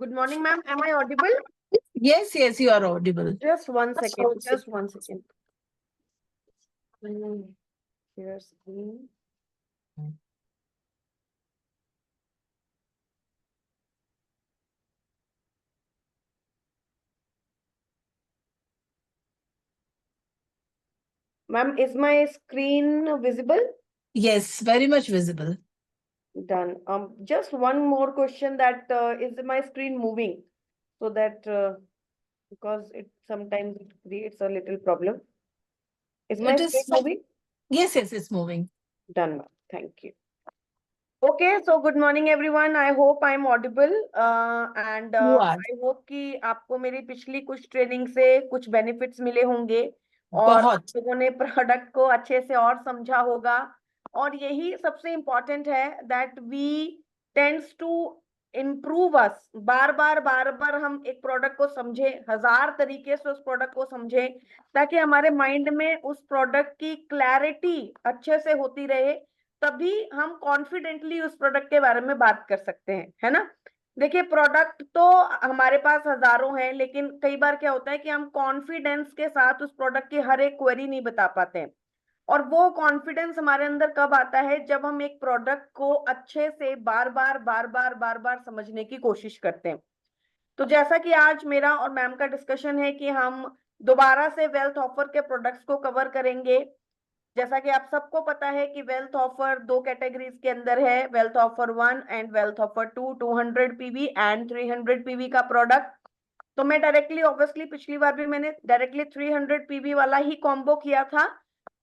Good morning, ma'am. Am I audible? Yes, you are audible. Just one second. Just one second. Share screen. Ma'am, is my screen visible? Yes, very much visible. Done. Just one more question, that is my screen moving? So that because it sometimes it creates a little problem. Is my It screen is, moving? yes, it's moving. Done, ma'am. Thank you. Okay, so good morning everyone. I hope I'm audible and You are. I hope कि आपको मेरी पिछली कुछ training से कुछ benefits मिले होंगे और आप बहुत लोगों ने प्रोडक्ट को अच्छे से और समझा होगा। और यही सबसे इम्पोर्टेंट है that we tends to improve us. बार बार हम एक प्रोडक्ट को समझे, हजार तरीके से उस प्रोडक्ट को समझे, ताकि हमारे माइंड में उस प्रोडक्ट की क्लैरिटी अच्छे से होती रहे, तभी हम कॉन्फिडेंटली उस प्रोडक्ट के बारे में बात कर सकते हैं, है ना। देखिए, प्रोडक्ट तो हमारे पास हजारों हैं, लेकिन कई बार क्या होता है कि हम कॉन्फिडेंस के साथ उस प्रोडक्ट की हर एक क्वेरी नहीं बता पाते हैं। और वो कॉन्फिडेंस हमारे अंदर कब आता है, जब हम एक प्रोडक्ट को अच्छे से बार बार समझने की कोशिश करते हैं। तो जैसा कि आज मेरा और मैम का डिस्कशन है कि हम दोबारा से वेल्थ ऑफर के प्रोडक्ट्स को कवर करेंगे। जैसा कि आप सबको पता है कि वेल्थ ऑफर दो कैटेगरीज के अंदर है, wealth offer 1 and wealth offer 2, 200 PV and 300 PV का प्रोडक्ट। तो मैं डायरेक्टली, ऑब्वियसली पिछली बार भी मैंने डायरेक्टली 300 पीवी वाला ही कॉम्बो किया था,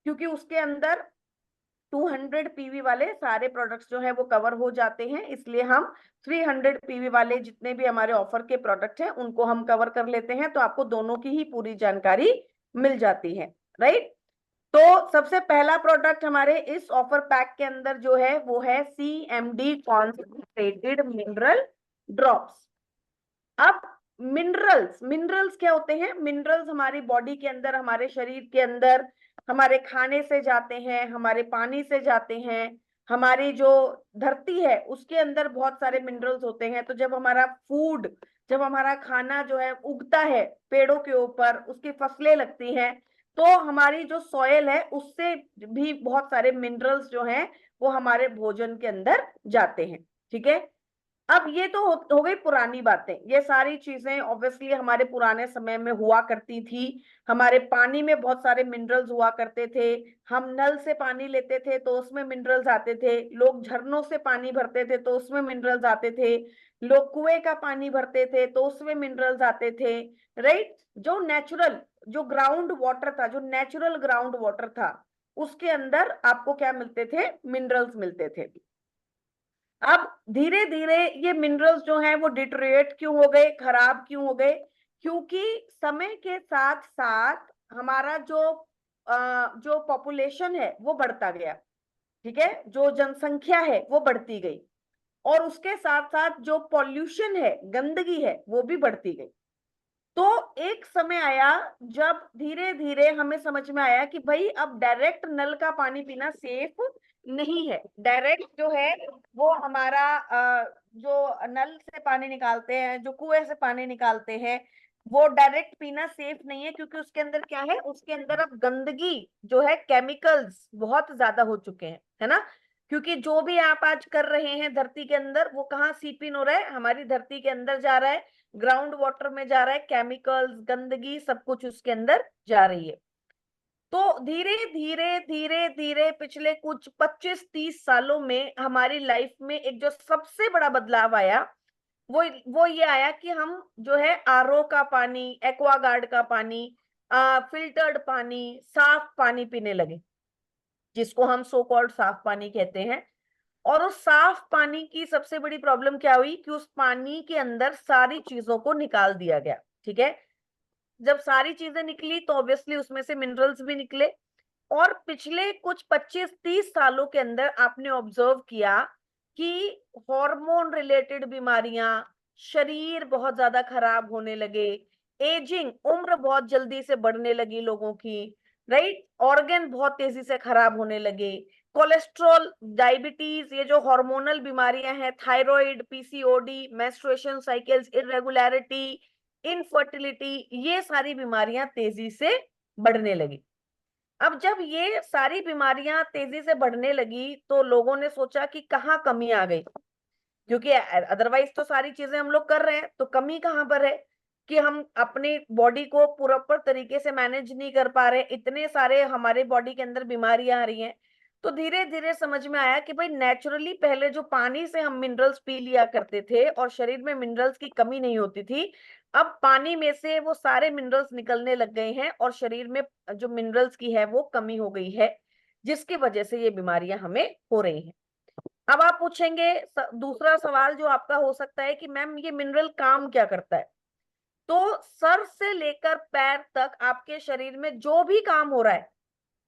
क्योंकि उसके अंदर 200 पीवी वाले सारे प्रोडक्ट्स जो है वो कवर हो जाते हैं। इसलिए हम 300 पीवी वाले जितने भी हमारे ऑफर के प्रोडक्ट हैं उनको हम कवर कर लेते हैं, तो आपको दोनों की ही पूरी जानकारी मिल जाती है, राइट। तो सबसे पहला प्रोडक्ट हमारे इस ऑफर पैक के अंदर जो है वो है CMD कॉन्सेंट्रेटेड मिनरल ड्रॉप्स। अब मिनरल्स, मिनरल्स क्या होते हैं? मिनरल्स हमारी बॉडी के अंदर, हमारे शरीर के अंदर, हमारे खाने से जाते हैं, हमारे पानी से जाते हैं, हमारी जो धरती है उसके अंदर बहुत सारे मिनरल्स होते हैं। तो जब हमारा फूड, जब हमारा खाना जो है उगता है पेड़ों के ऊपर, उसकी फसलें लगती हैं, तो हमारी जो सॉयल है उससे भी बहुत सारे मिनरल्स जो हैं वो हमारे भोजन के अंदर जाते हैं, ठीक है। अब ये तो हो गई पुरानी बातें। ये सारी चीजें ऑब्वियसली हमारे पुराने समय में हुआ करती थी। हमारे पानी में बहुत सारे मिनरल्स हुआ करते थे। हम नल से पानी लेते थे तो उसमें मिनरल्स आते थे, लोग झरनों से पानी भरते थे तो उसमें मिनरल्स आते थे, लोग कुएं का पानी भरते थे तो उसमें मिनरल्स आते थे, राइट। जो नेचुरल, जो ग्राउंड वाटर था, जो नेचुरल ग्राउंड वाटर था, उसके अंदर आपको क्या मिलते थे? मिनरल्स मिलते थे। अब धीरे धीरे ये मिनरल्स जो हैं वो डिटोरिएट क्यों हो गए, खराब क्यों हो गए? क्योंकि समय के साथ साथ हमारा जो पॉपुलेशन है वो बढ़ता गया, ठीक है, जो जनसंख्या है वो बढ़ती गई, और उसके साथ साथ जो पॉल्यूशन है, गंदगी है, वो भी बढ़ती गई। तो एक समय आया जब धीरे धीरे हमें समझ में आया कि भाई अब डायरेक्ट नल का पानी पीना सेफ नहीं है। डायरेक्ट जो है वो हमारा जो नल से पानी निकालते हैं, जो कुएं से पानी निकालते हैं, वो डायरेक्ट पीना सेफ नहीं है, क्योंकि उसके अंदर क्या है, उसके अंदर अब गंदगी जो है, केमिकल्स बहुत ज्यादा हो चुके हैं, है ना। क्योंकि जो भी आप आज कर रहे हैं धरती के अंदर, वो कहाँ सीप इन हो रहा है? हमारी धरती के अंदर जा रहा है, ग्राउंड वाटर में जा रहा है, केमिकल्स, गंदगी, सब कुछ उसके अंदर जा रही है। तो धीरे धीरे धीरे धीरे पिछले कुछ 25-30 सालों में हमारी लाइफ में एक जो सबसे बड़ा बदलाव आया, वो ये आया कि हम जो है RO का पानी, एक्वागार्ड का पानी, फिल्टर्ड पानी, साफ पानी पीने लगे, जिसको हम सो कॉल्ड साफ पानी कहते हैं। और उस साफ पानी की सबसे बड़ी प्रॉब्लम क्या हुई कि उस पानी के अंदर सारी चीजों को निकाल दिया गया, ठीक है। जब सारी चीजें निकली तो ऑब्वियसली उसमें से मिनरल्स भी निकले। और पिछले कुछ 25-30 सालों के अंदर आपने ऑब्जर्व किया कि हार्मोन रिलेटेड बीमारियां, शरीर बहुत ज्यादा खराब होने लगे, एजिंग, उम्र बहुत जल्दी से बढ़ने लगी लोगों की, राइट, ऑर्गन बहुत तेजी से खराब होने लगे, कोलेस्ट्रॉल, डायबिटीज, ये जो हार्मोनल बीमारियां हैं, thyroid, PCOD, menstruation cycles irregularity, infertility, ये सारी बीमारियां तेजी से बढ़ने लगी। अब जब ये सारी बीमारियां तेजी से बढ़ने लगी तो लोगों ने सोचा कि कहाँ कमी आ गई, क्योंकि अदरवाइज तो सारी चीजें हम लोग कर रहे हैं, तो कमी कहाँ पर है कि हम अपनी बॉडी को प्रॉपर तरीके से मैनेज नहीं कर पा रहे, इतने सारे हमारे बॉडी के अंदर बीमारियां आ रही हैं। तो धीरे धीरे समझ में आया कि भाई नेचुरली पहले जो पानी से हम मिनरल्स पी लिया करते थे और शरीर में मिनरल्स की कमी नहीं होती थी, अब पानी में से वो सारे मिनरल्स निकलने लग गए हैं और शरीर में जो मिनरल्स की है वो कमी हो गई है, जिसकी वजह से ये बीमारियां हमें हो रही हैं। अब आप पूछेंगे दूसरा सवाल जो आपका हो सकता है कि मैम ये मिनरल काम क्या करता है। तो सर से लेकर पैर तक आपके शरीर में जो भी काम हो रहा है,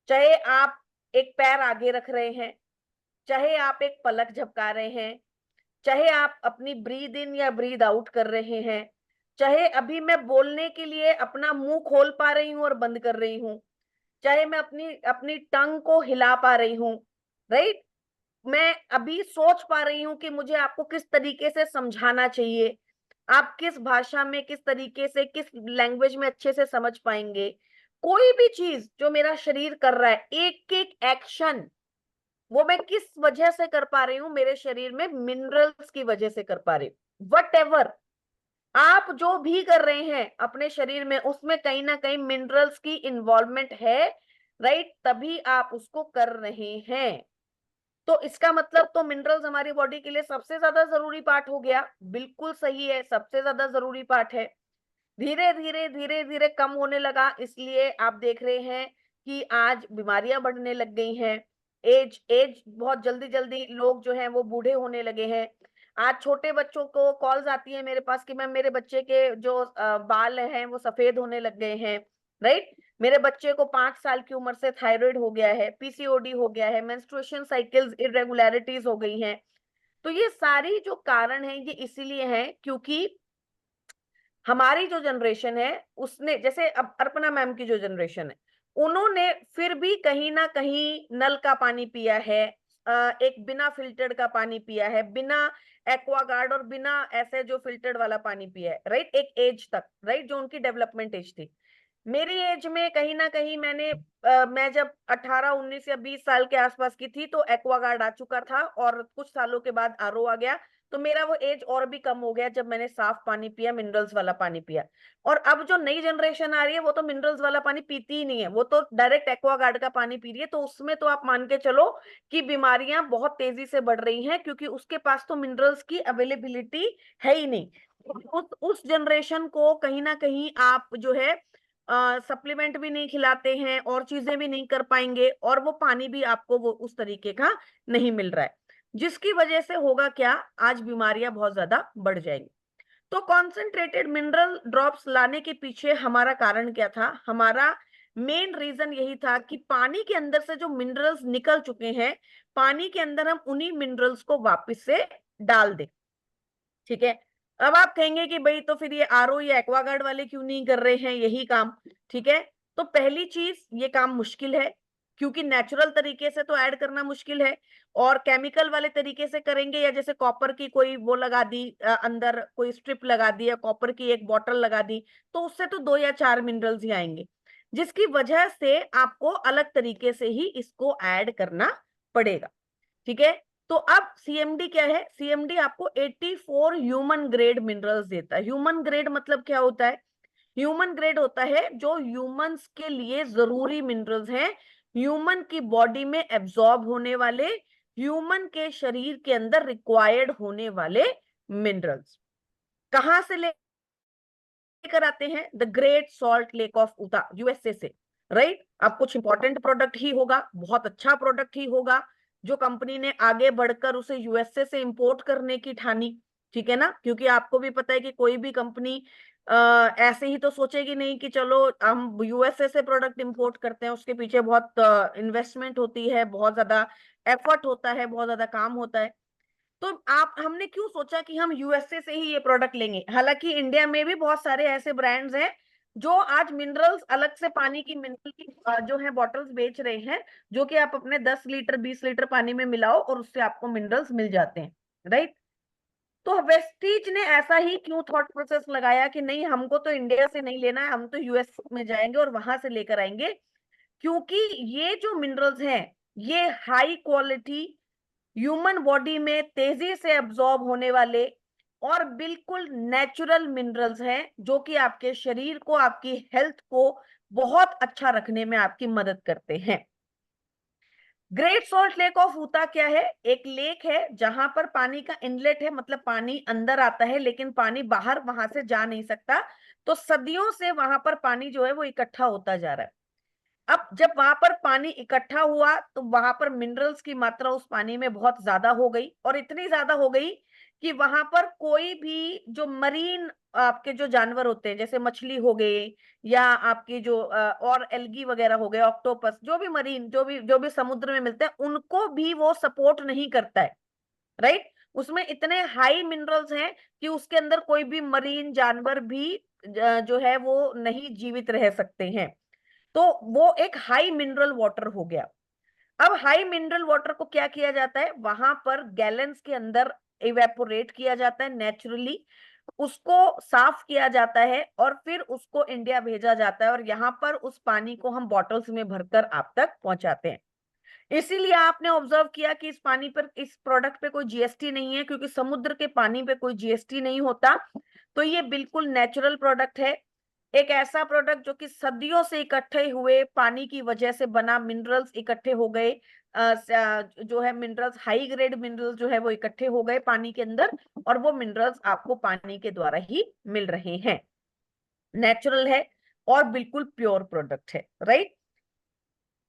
चाहे आप एक पैर आगे रख रहे हैं, चाहे आप एक पलक झपका रहे हैं, चाहे आप अपनी ब्रीद इन या ब्रीद आउट कर रहे हैं, चाहे अभी मैं बोलने के लिए अपना मुंह खोल पा रही हूं और बंद कर रही हूं, चाहे मैं अपनी अपनी टंग को हिला पा रही हूं, राइट, मैं अभी सोच पा रही हूं कि मुझे आपको किस तरीके से समझाना चाहिए, आप किस भाषा में, किस तरीके से, किस लैंग्वेज में अच्छे से समझ पाएंगे। कोई भी चीज जो मेरा शरीर कर रहा है, एक एक एक्शन, वो मैं किस वजह से कर पा रही हूँ, मेरे शरीर में मिनरल्स की वजह से कर पा रही हूँ। वट एवर आप जो भी कर रहे हैं अपने शरीर में, उसमें कहीं ना कहीं मिनरल्स की इन्वॉल्वमेंट है, राइट, तभी आप उसको कर रहे हैं। तो इसका मतलब तो मिनरल्स हमारी बॉडी के लिए सबसे ज्यादा जरूरी पार्ट हो गया। बिल्कुल सही है, सबसे ज्यादा जरूरी पार्ट है। धीरे धीरे धीरे धीरे कम होने लगा, इसलिए आप देख रहे हैं कि आज बीमारियां बढ़ने लग गई हैं। एज एज बहुत जल्दी जल्दी लोग जो हैं वो बूढ़े होने लगे हैं। आज छोटे बच्चों को कॉल्स आती है मेरे पास कि मैम मेरे बच्चे के जो बाल हैं वो सफेद होने लग गए हैं, राइट, मेरे बच्चे को 5 साल की उम्र से थायराइड हो गया है, पीसीओडी हो गया है, मेंस्ट्रुएशन साइकिल्स इरेगुलरिटीज हो गई हैं। तो ये सारी जो कारण है ये इसीलिए है क्योंकि हमारी जो जनरेशन है उसने, जैसे अब अर्पणा मैम की जो जनरेशन है, उन्होंने फिर भी कहीं ना कहीं नल का पानी पिया है, एक बिना फिल्टर्ड का पानी पिया है, बिना एक्वागार्ड और बिना ऐसे जो फिल्टर्ड वाला पानी पिया है, राइट, एक एज तक, राइट, जो उनकी डेवलपमेंट एज थी। मेरी एज में कहीं ना कहीं मैं जब 18 19 या 20 साल के आसपास की थी तो एक्वागार्ड आ चुका था और कुछ सालों के बाद आरओ आ गया। तो मेरा वो एज और भी कम हो गया जब मैंने साफ पानी पिया, मिनरल्स वाला पानी पिया। और अब जो नई जनरेशन आ रही है वो तो मिनरल्स वाला पानी पीती ही नहीं है, वो तो डायरेक्ट एक्वागार्ड का पानी पी रही है। तो उसमें तो आप मान के चलो कि बीमारियां बहुत तेजी से बढ़ रही हैं, क्योंकि उसके पास तो मिनरल्स की अवेलेबिलिटी है ही नहीं। उस जनरेशन को कहीं ना कहीं आप जो है सप्लीमेंट भी नहीं खिलाते हैं और चीजें भी नहीं कर पाएंगे, और वो पानी भी आपको वो उस तरीके का नहीं मिल रहा है, जिसकी वजह से होगा क्या, आज बीमारियां बहुत ज्यादा बढ़ जाएंगी। तो कॉन्सेंट्रेटेड मिनरल ड्रॉप्स लाने के पीछे हमारा कारण क्या था, हमारा मेन रीजन यही था कि पानी के अंदर से जो मिनरल्स निकल चुके हैं, पानी के अंदर हम उन्हीं मिनरल्स को वापस से डाल दें। ठीक है, अब आप कहेंगे कि भाई तो फिर ये आरओ या एक्वागार्ड वाले क्यों नहीं कर रहे हैं यही काम। ठीक है, तो पहली चीज, ये काम मुश्किल है, क्योंकि नेचुरल तरीके से तो ऐड करना मुश्किल है, और केमिकल वाले तरीके से करेंगे या जैसे कॉपर की कोई वो लगा दी, अंदर कोई स्ट्रिप लगा दी या कॉपर की एक बॉटल लगा दी, तो उससे तो 2 या 4 मिनरल्स ही आएंगे, जिसकी वजह से आपको अलग तरीके से ही इसको ऐड करना पड़ेगा। ठीक है, तो अब सीएमडी क्या है, सीएमडी आपको 84 ह्यूमन ग्रेड मिनरल्स देता है। ह्यूमन ग्रेड मतलब क्या होता है, ह्यूमन ग्रेड होता है जो ह्यूमंस के लिए जरूरी मिनरल्स हैं, ह्यूमन की बॉडी में एब्जॉर्ब होने वाले, ह्यूमन के शरीर के अंदर रिक्वायर्ड होने वाले मिनरल्स। कहां से लेकर आते हैं, the great salt lake of उता, यूएसए से, राइट। अब कुछ इंपॉर्टेंट प्रोडक्ट ही होगा, बहुत अच्छा प्रोडक्ट ही होगा, जो कंपनी ने आगे बढ़कर उसे यूएसए से इंपोर्ट करने की ठानी। ठीक है ना, क्योंकि आपको भी पता है कि कोई भी कंपनी ऐसे ही तो सोचेगी नहीं कि चलो हम यूएसए से प्रोडक्ट इंपोर्ट करते हैं, उसके पीछे बहुत इन्वेस्टमेंट होती है, बहुत ज्यादा एफर्ट होता है, बहुत ज्यादा काम होता है। तो आप, हमने क्यों सोचा कि हम यूएसए से ही ये प्रोडक्ट लेंगे, हालांकि इंडिया में भी बहुत सारे ऐसे ब्रांड्स हैं जो आज मिनरल्स अलग से पानी की मिनरल की जो है बॉटल्स बेच रहे हैं, जो कि आप अपने 10 लीटर 20 लीटर पानी में मिलाओ और उससे आपको मिनरल्स मिल जाते हैं, राइट। तो वेस्टीज ने ऐसा ही क्यों थॉट प्रोसेस लगाया कि नहीं, हमको तो इंडिया से नहीं लेना है, हम तो यूएस में जाएंगे और वहां से लेकर आएंगे, क्योंकि ये जो मिनरल्स हैं ये हाई क्वालिटी, ह्यूमन बॉडी में तेजी से एब्जॉर्ब होने वाले और बिल्कुल नेचुरल मिनरल्स हैं, जो कि आपके शरीर को, आपकी हेल्थ को बहुत अच्छा रखने में आपकी मदद करते हैं। ग्रेट सॉल्ट लेक ऑफ ऊता क्या है? एक लेक है जहां पर पानी का इनलेट है, मतलब पानी अंदर आता है लेकिन पानी बाहर वहां से जा नहीं सकता। तो सदियों से वहां पर पानी जो है वो इकट्ठा होता जा रहा है। अब जब वहां पर पानी इकट्ठा हुआ तो वहां पर मिनरल्स की मात्रा उस पानी में बहुत ज्यादा हो गई, और इतनी ज्यादा हो गई कि वहां पर कोई भी जो मरीन आपके जो जानवर होते हैं, जैसे मछली हो गए या आपकी जो और एल्गी वगैरह हो गए, ऑक्टोपस, जो भी मरीन, जो भी समुद्र में मिलते हैं, उनको भी वो सपोर्ट नहीं करता है, राइट। उसमें इतने हाई मिनरल्स हैं कि उसके अंदर कोई भी मरीन जानवर भी जो है वो नहीं जीवित रह सकते हैं। तो वो एक हाई मिनरल वाटर हो गया। अब हाई मिनरल वाटर को क्या किया जाता है, वहां पर गैलन्स के अंदर इवेपोरेट किया जाता है नेचुरली, उसको साफ किया जाता है और फिर उसको इंडिया भेजा जाता है, और यहाँ पर उस पानी को हम बॉटल्स में भरकर आप तक पहुंचाते हैं। इसीलिए आपने ऑब्जर्व किया कि इस पानी पर, इस प्रोडक्ट पे कोई जीएसटी नहीं है, क्योंकि समुद्र के पानी पे कोई जीएसटी नहीं होता। तो ये बिल्कुल नेचुरल प्रोडक्ट है, एक ऐसा प्रोडक्ट जो कि सदियों से इकट्ठे हुए पानी की वजह से बना, मिनरल्स इकट्ठे हो गए, जो है मिनरल्स, हाई ग्रेड मिनरल्स जो है वो इकट्ठे हो गए पानी के अंदर, और वो मिनरल्स आपको पानी के द्वारा ही मिल रहे हैं। नेचुरल है और बिल्कुल प्योर प्रोडक्ट है, राइट।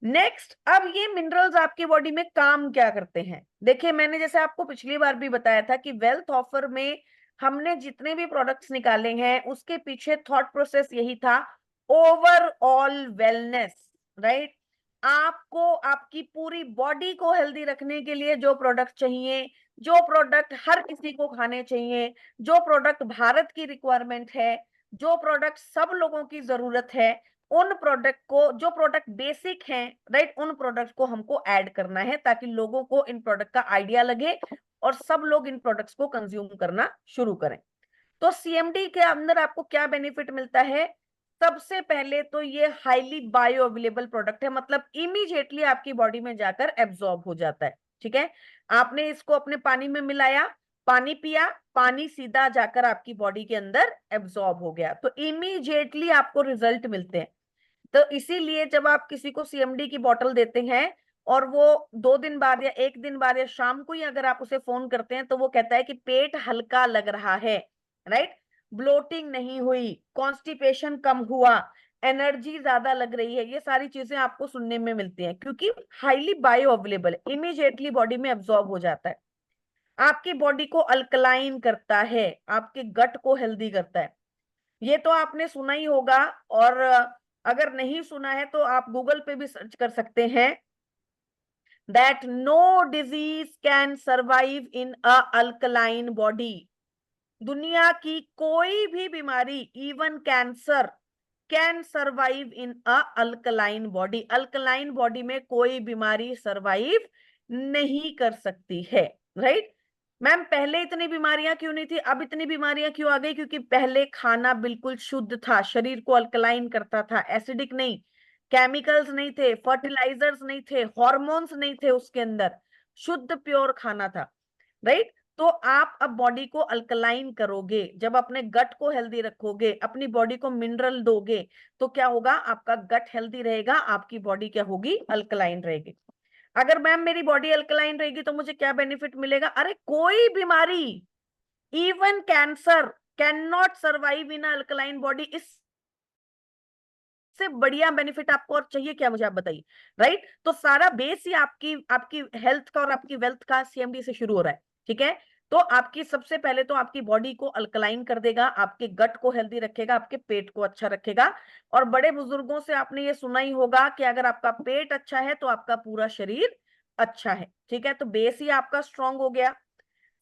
नेक्स्ट, अब ये मिनरल्स आपकी बॉडी में काम क्या करते हैं? देखिए, मैंने जैसे आपको पिछली बार भी बताया था कि वेल्थ ऑफर में हमने जितने भी प्रोडक्ट्स निकाले हैं उसके पीछे थॉट प्रोसेस यही था, ओवरऑल वेलनेस, राइट। आपको आपकी पूरी बॉडी को हेल्दी रखने के लिए जो प्रोडक्ट चाहिए, जो प्रोडक्ट हर किसी को खाने चाहिए, जो प्रोडक्ट भारत की रिक्वायरमेंट है, जो प्रोडक्ट सब लोगों की जरूरत है, उन प्रोडक्ट को, जो प्रोडक्ट बेसिक हैं, राइट, उन प्रोडक्ट को हमको ऐड करना है ताकि लोगों को इन प्रोडक्ट का आइडिया लगे और सब लोग इन प्रोडक्ट्स को कंज्यूम करना शुरू करें। तो सीएमडी के अंदर आपको क्या बेनिफिट मिलता है? सबसे पहले तो ये हाईली बायो अवेलेबल प्रोडक्ट है, मतलब इमीडिएटली आपकी बॉडी में जाकर एब्जॉर्ब हो जाता है, ठीक है। आपने इसको अपने पानी में मिलाया, पानी पिया, पानी सीधा जाकर आपकी बॉडी के अंदर एब्जॉर्ब हो गया, तो इमीडिएटली आपको रिजल्ट मिलते हैं। तो इसीलिए जब आप किसी को सीएमडी की बोतल देते हैं और वो 2 दिन बाद या 1 दिन बाद या शाम को ही अगर आप उसे फोन करते हैं, तो वो कहता है कि पेट हल्का लग रहा है, राइट, ब्लोटिंग नहीं हुई, कॉन्स्टिपेशन कम हुआ, एनर्जी ज्यादा लग रही है, ये सारी चीजें आपको सुनने में मिलती हैं, क्योंकि हाईली बायो अवेलेबल है, इमीडिएटली बॉडी में एब्जॉर्ब हो जाता है। आपकी बॉडी को अल्कलाइन करता है, आपके गट को हेल्दी करता है। ये तो आपने सुना ही होगा, और अगर नहीं सुना है तो आप गूगल पे भी सर्च कर सकते हैं, that no disease can survive in a alkaline body. दुनिया की कोई भी बीमारी, even cancer, can survive in a alkaline body. Alkaline body में कोई बीमारी सर्वाइव नहीं कर सकती है, राइट। मैम, पहले इतनी बीमारियां क्यों नहीं थी, अब इतनी बीमारियां क्यों आ गई? क्योंकि पहले खाना बिल्कुल शुद्ध था, शरीर को अल्कलाइन करता था, एसिडिक नहीं, केमिकल्स नहीं थे, फर्टिलाइजर्स नहीं थे, हॉर्मोन्स नहीं थे उसके अंदर, शुद्ध प्योर खाना था, राइट। तो आप अब बॉडी को अल्कलाइन करोगे, जब अपने गट को हेल्दी रखोगे, अपनी बॉडी को मिनरल दोगे, तो क्या होगा, आपका गट हेल्दी रहेगा, आपकी बॉडी क्या होगी, अल्कलाइन रहेगी। अगर मैम मेरी बॉडी अल्कलाइन रहेगी तो मुझे क्या बेनिफिट मिलेगा? अरे कोई बीमारी, even cancer, can not survive in alkaline body. इससे बढ़िया बेनिफिट आपको और चाहिए क्या, मुझे आप बताइए, राइट। तो सारा बेस ही आपकी आपकी हेल्थ का और आपकी वेल्थ का सीएमडी से शुरू हो रहा है, ठीक है। तो आपकी सबसे पहले तो आपकी बॉडी को अल्कलाइन कर देगा, आपके गट को हेल्दी रखेगा, आपके पेट को अच्छा रखेगा। और बड़े बुजुर्गों से आपने ये सुना ही होगा कि अगर आपका पेट अच्छा है तो आपका पूरा शरीर अच्छा है, ठीक है। तो बेस ही आपका स्ट्रांग हो गया।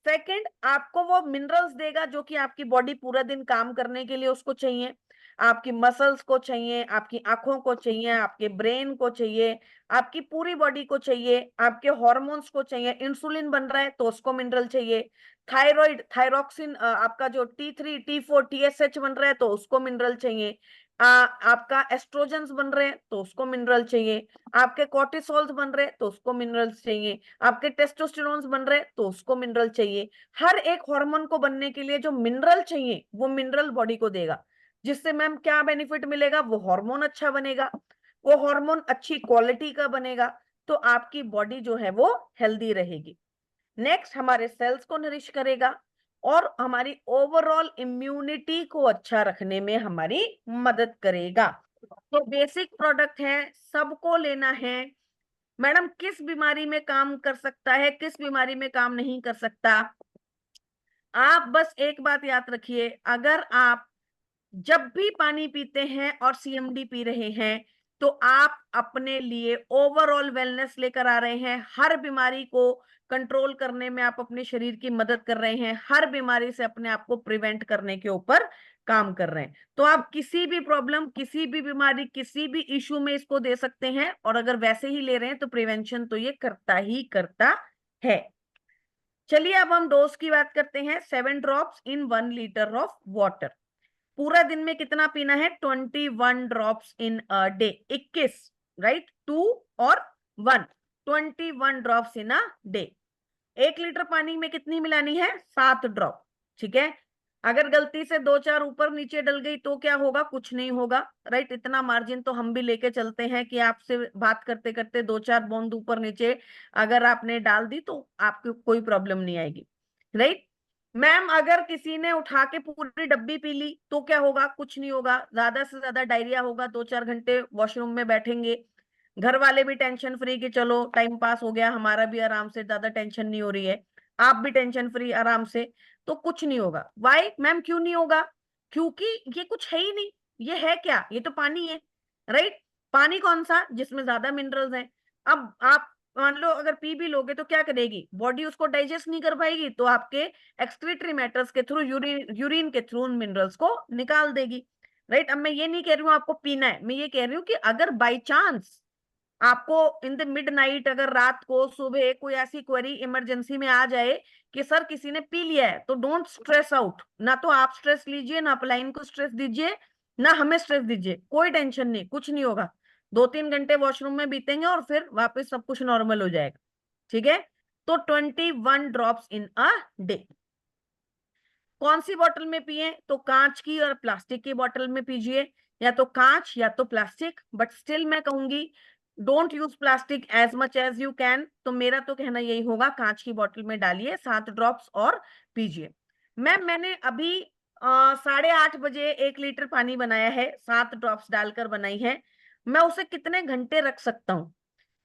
सेकंड, आपको वो मिनरल्स देगा जो कि आपकी बॉडी पूरा दिन काम करने के लिए उसको चाहिए। आपकी मसल्स को चाहिए, आपकी आंखों को चाहिए, आपके ब्रेन को चाहिए, आपकी पूरी बॉडी को चाहिए, आपके हॉर्मोन्स को चाहिए। इंसुलिन बन रहा है तो उसको मिनरल चाहिए। थायराइड, थायरोक्सिन, आपका जो T3 T4 TSH बन रहा है तो उसको मिनरल चाहिए। आपका एस्ट्रोजन्स बन रहे हैं तो उसको मिनरल चाहिए। आपके कॉर्टिसोल्स बन रहे हैं तो उसको मिनरल्स चाहिए। आपके टेस्टोस्टेरोन्स बन रहे हैं तो उसको मिनरल चाहिए। हर एक हार्मोन को बनने के लिए जो मिनरल चाहिए वो मिनरल बॉडी को देगा। जिससे मैम क्या बेनिफिट मिलेगा? वो हार्मोन अच्छा बनेगा, वो हार्मोन अच्छी क्वालिटी का बनेगा, तो आपकी बॉडी जो है वो हेल्दी रहेगी। नेक्स्ट हमारे सेल्स को नरिश करेगा और हमारी ओवरऑल इम्यूनिटी को अच्छा रखने में हमारी मदद करेगा। तो बेसिक प्रोडक्ट है, सबको लेना है। मैडम किस बीमारी में काम कर सकता है, किस बीमारी में काम नहीं कर सकता? आप बस एक बात याद रखिए, अगर आप जब भी पानी पीते हैं और सीएमडी पी रहे हैं तो आप अपने लिए ओवरऑल वेलनेस लेकर आ रहे हैं। हर बीमारी को कंट्रोल करने में आप अपने शरीर की मदद कर रहे हैं, हर बीमारी से अपने आप को प्रिवेंट करने के ऊपर काम कर रहे हैं। तो आप किसी भी प्रॉब्लम, किसी भी बीमारी, किसी भी इश्यू में इसको दे सकते हैं, और अगर वैसे ही ले रहे हैं तो प्रिवेंशन तो ये करता ही करता है। चलिए अब हम डोज की बात करते हैं। 7 drops in 1 litre of water. पूरा दिन में कितना पीना है? 21 drops in a day. 21, right, 2 और 1, 21 drops in a day. 1 litre पानी में कितनी मिलानी है? 7 ड्रॉप। ठीक है, अगर गलती से 2-4 ऊपर नीचे डल गई तो क्या होगा? कुछ नहीं होगा, राइट। इतना मार्जिन तो हम भी लेके चलते हैं कि आपसे बात करते करते 2-4 बूंद ऊपर नीचे अगर आपने डाल दी तो आपको कोई प्रॉब्लम नहीं आएगी, राइट। मैम अगर किसी ने उठा के पूरी डब्बी पी ली तो क्या होगा? कुछ नहीं होगा, ज्यादा से ज्यादा डायरिया होगा, 2-4 घंटे वॉशरूम में बैठेंगे। घर वाले भी टेंशन फ्री कि चलो टाइम पास हो गया, हमारा भी आराम से, ज्यादा टेंशन नहीं हो रही है, आप भी टेंशन फ्री आराम से, तो कुछ नहीं होगा। वाई मैम, क्यों नहीं होगा? क्योंकि ये कुछ है ही नहीं। ये है क्या? ये तो पानी है, राइट। पानी कौन सा? जिसमें ज्यादा मिनरल्स हैं। अब आप मान लो अगर पी भी लोगे तो क्या करेगी बॉडी? उसको डाइजेस्ट नहीं कर पाएगी, तो आपके एक्सक्रीटरी मैटर्स के थ्रू, यूरिन के थ्रू उन मिनरल्स को निकाल देगी, राइट। अब मैं ये नहीं कह रही हूँ आपको पीना है, मैं ये कह रही हूँ कि अगर बाई चांस आपको इन द मिडनाइट, अगर रात को सुबह कोई ऐसी क्वेरी इमरजेंसी में आ जाए कि सर किसी ने पी लिया है, तो डोंट स्ट्रेस आउट। ना तो आप स्ट्रेस लीजिए, ना अपलाइन को स्ट्रेस दीजिए, ना हमें स्ट्रेस दीजिए, कोई टेंशन नहीं, कुछ नहीं होगा। 2-3 घंटे वॉशरूम में बीतेंगे और फिर वापस सब कुछ नॉर्मल हो जाएगा, ठीक है। तो 21 ड्रॉप्स इन अ डे। कौन सी बोतल में पिए? तो कांच की और प्लास्टिक की बोतल में पीजिए, या तो कांच या तो प्लास्टिक, बट स्टिल मैं कहूंगी don't use plastic as much as you can. तो मेरा तो कहना यही होगा, कांच की बोतल में डालिए 7 ड्रॉप्स और पीजिए। मैंने अभी 8:30 बजे 1 लीटर पानी बनाया है, 7 ड्रॉप्स डालकर बनाई है। मैं उसे कितने घंटे रख सकता हूँ?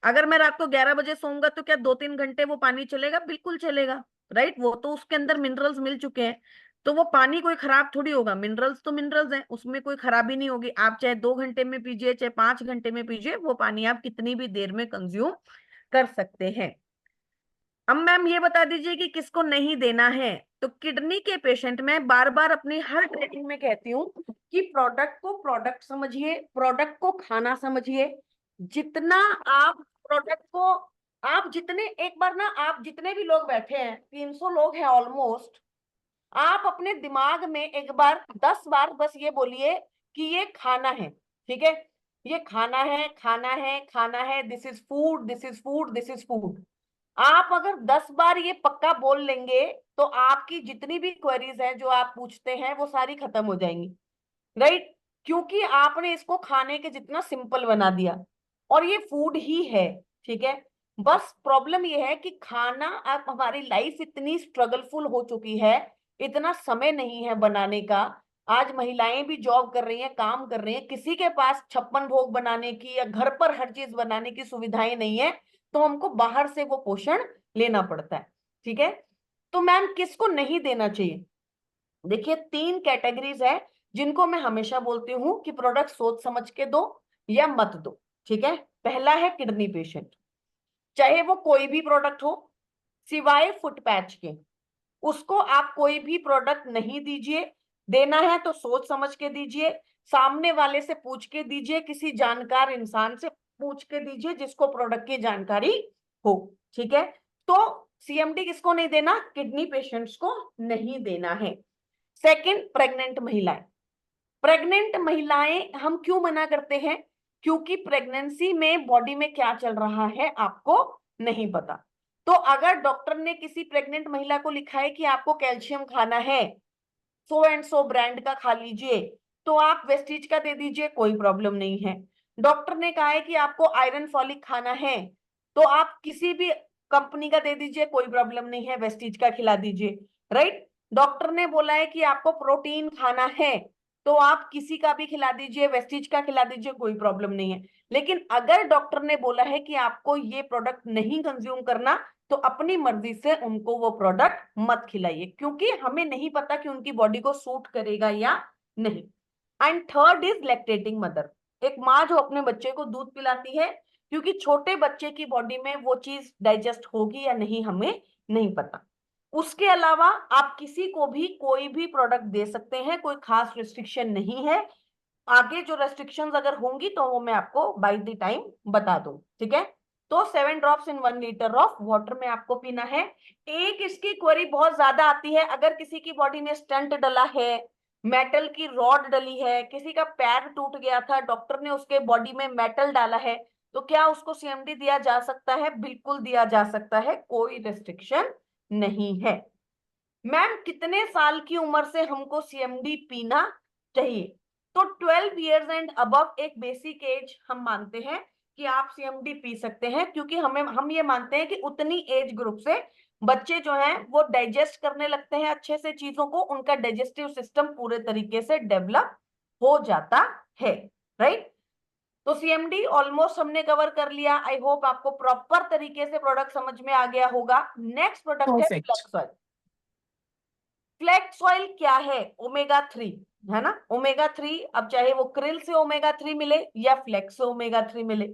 अगर मैं रात को 11 बजे सोऊंगा तो क्या 2-3 घंटे वो पानी चलेगा? बिल्कुल चलेगा, राइट। वो तो उसके अंदर मिनरल्स मिल चुके हैं, तो वो पानी कोई खराब थोड़ी होगा। मिनरल्स तो मिनरल्स हैं, उसमें कोई खराबी नहीं होगी। आप चाहे 2 घंटे में पीजिए, चाहे 5 घंटे में पीजिए, वो पानी आप कितनी भी देर में कंज्यूम कर सकते हैं। अब मैम ये बता दीजिए कि किसको नहीं देना है? तो किडनी के पेशेंट में बार बार अपनी हर ट्रेनिंग में कहती हूँ कि प्रोडक्ट को प्रोडक्ट समझिए, प्रोडक्ट को खाना समझिए। जितना आप प्रोडक्ट को, आप जितने, एक बार ना, आप जितने भी लोग बैठे हैं, 300 लोग हैं ऑलमोस्ट, आप अपने दिमाग में एक बार 10 बार बस ये बोलिए कि ये खाना है, ठीक है, ये खाना है, खाना है, खाना है, this is food, this is food, this is food. आप अगर 10 बार ये पक्का बोल लेंगे तो आपकी जितनी भी क्वेरीज हैं जो आप पूछते हैं वो सारी खत्म हो जाएंगी, राइट। क्योंकि आपने इसको खाने के जितना सिंपल बना दिया, और ये फूड ही है, ठीक है। बस प्रॉब्लम ये है कि खाना, अब हमारी लाइफ इतनी स्ट्रगलफुल हो चुकी है, इतना समय नहीं है बनाने का। आज महिलाएं भी जॉब कर रही हैं, काम कर रही हैं, किसी के पास 56 भोग बनाने की या घर पर हर चीज बनाने की सुविधाएं नहीं है, तो हमको बाहर से वो पोषण लेना पड़ता है, ठीक है। तो मैम किसको नहीं देना चाहिए? देखिए 3 कैटेगरीज है जिनको मैं हमेशा बोलती हूँ कि प्रोडक्ट सोच समझ के दो या मत दो, ठीक है। पहला है किडनी पेशेंट, चाहे वो कोई भी प्रोडक्ट हो, सिवाय फुट पैच के, उसको आप कोई भी प्रोडक्ट नहीं दीजिए। देना है तो सोच समझ के दीजिए। सामने वाले से पूछ के दीजिए, किसी जानकार इंसान से पूछ के दीजिए जिसको प्रोडक्ट की जानकारी हो, ठीक है। तो सीएमडी किसको नहीं देना? किडनी पेशेंट्स को नहीं देना है। सेकंड, प्रेग्नेंट महिलाएं। प्रेग्नेंट महिलाएं हम क्यों मना करते हैं? क्योंकि प्रेगनेंसी में बॉडी में क्या चल रहा है आपको नहीं पता। तो अगर डॉक्टर ने किसी प्रेग्नेंट महिला को लिखा है कि आपको कैल्शियम खाना है, सो एंड सो ब्रांड का खा लीजिए, तो आप वेस्टीज का दे दीजिए, कोई प्रॉब्लम नहीं है। डॉक्टर ने कहा है कि आपको आयरन फॉलिक खाना है, तो आप किसी भी कंपनी का दे दीजिए, कोई प्रॉब्लम नहीं है, वेस्टीज का खिला दीजिए, राइट। डॉक्टर ने बोला है कि आपको प्रोटीन खाना है, तो आप किसी का भी खिला दीजिए, वेस्टीज का खिला दीजिए, कोई प्रॉब्लम नहीं है। लेकिन अगर डॉक्टर ने बोला है कि आपको ये प्रोडक्ट नहीं कंज्यूम करना, तो अपनी मर्जी से उनको वो प्रोडक्ट मत खिलाइए, क्योंकि हमें नहीं पता कि उनकी बॉडी को सूट करेगा या नहीं। And third is lactating mother, एक माँ जो अपने बच्चे को दूध पिलाती है, क्योंकि छोटे बच्चे की बॉडी में वो चीज डाइजेस्ट होगी या नहीं हमें नहीं पता। उसके अलावा आप किसी को भी कोई भी प्रोडक्ट दे सकते हैं, कोई खास रिस्ट्रिक्शन नहीं है। आगे जो रेस्ट्रिक्शंस अगर होंगी तो वो मैं आपको बाय द टाइम बता दूं, ठीक है। तो 7 drops in 1 litre of water में आपको पीना है। एक इसकी क्वेरी बहुत ज्यादा आती है, अगर किसी की बॉडी में स्टंट डला है, मेटल की रॉड डली है, किसी का पैर टूट गया था, डॉक्टर ने उसके बॉडी में मेटल डाला है, तो क्या उसको सीएमडी दिया जा सकता है? बिल्कुल दिया जा सकता है, कोई रेस्ट्रिक्शन नहीं है। मैम कितने साल की उम्र से हमको सीएमडी पीना चाहिए? तो 12 इयर्स एंड अबव एक बेसिक एज हम मानते हैं कि आप सीएमडी पी सकते हैं, क्योंकि हम ये मानते हैं कि उतनी एज ग्रुप से बच्चे जो हैं वो डाइजेस्ट करने लगते हैं अच्छे से चीजों को, उनका डाइजेस्टिव सिस्टम पूरे तरीके से डेवलप हो जाता है, राइट। तो सीएमडी ऑलमोस्ट हमने कवर कर लिया। आई होप आपको प्रॉपर तरीके से प्रोडक्ट समझ में आ गया होगा। नेक्स्ट प्रोडक्ट है Perfect. Flex oil. Flex oil क्या है? ओमेगा 3 है ना, ओमेगा 3, अब चाहे वो क्रिल से ओमेगा 3 मिले या फ्लेक्स से ओमेगा 3 मिले,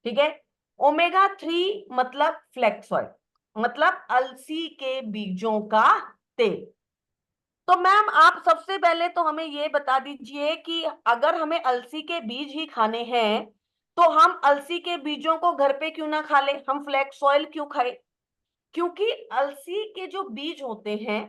ठीक है। ओमेगा 3 मतलब फ्लेक्स ऑयल, मतलब अलसी के बीजों का तेल। तो मैम आप सबसे पहले तो हमें ये बता दीजिए कि अगर हमें अलसी के बीज ही खाने हैं, तो हम अलसी के बीजों को घर पे क्यों ना खा ले, हम फ्लेक्स ऑयल क्यों खाए? क्योंकि अलसी के जो बीज होते हैं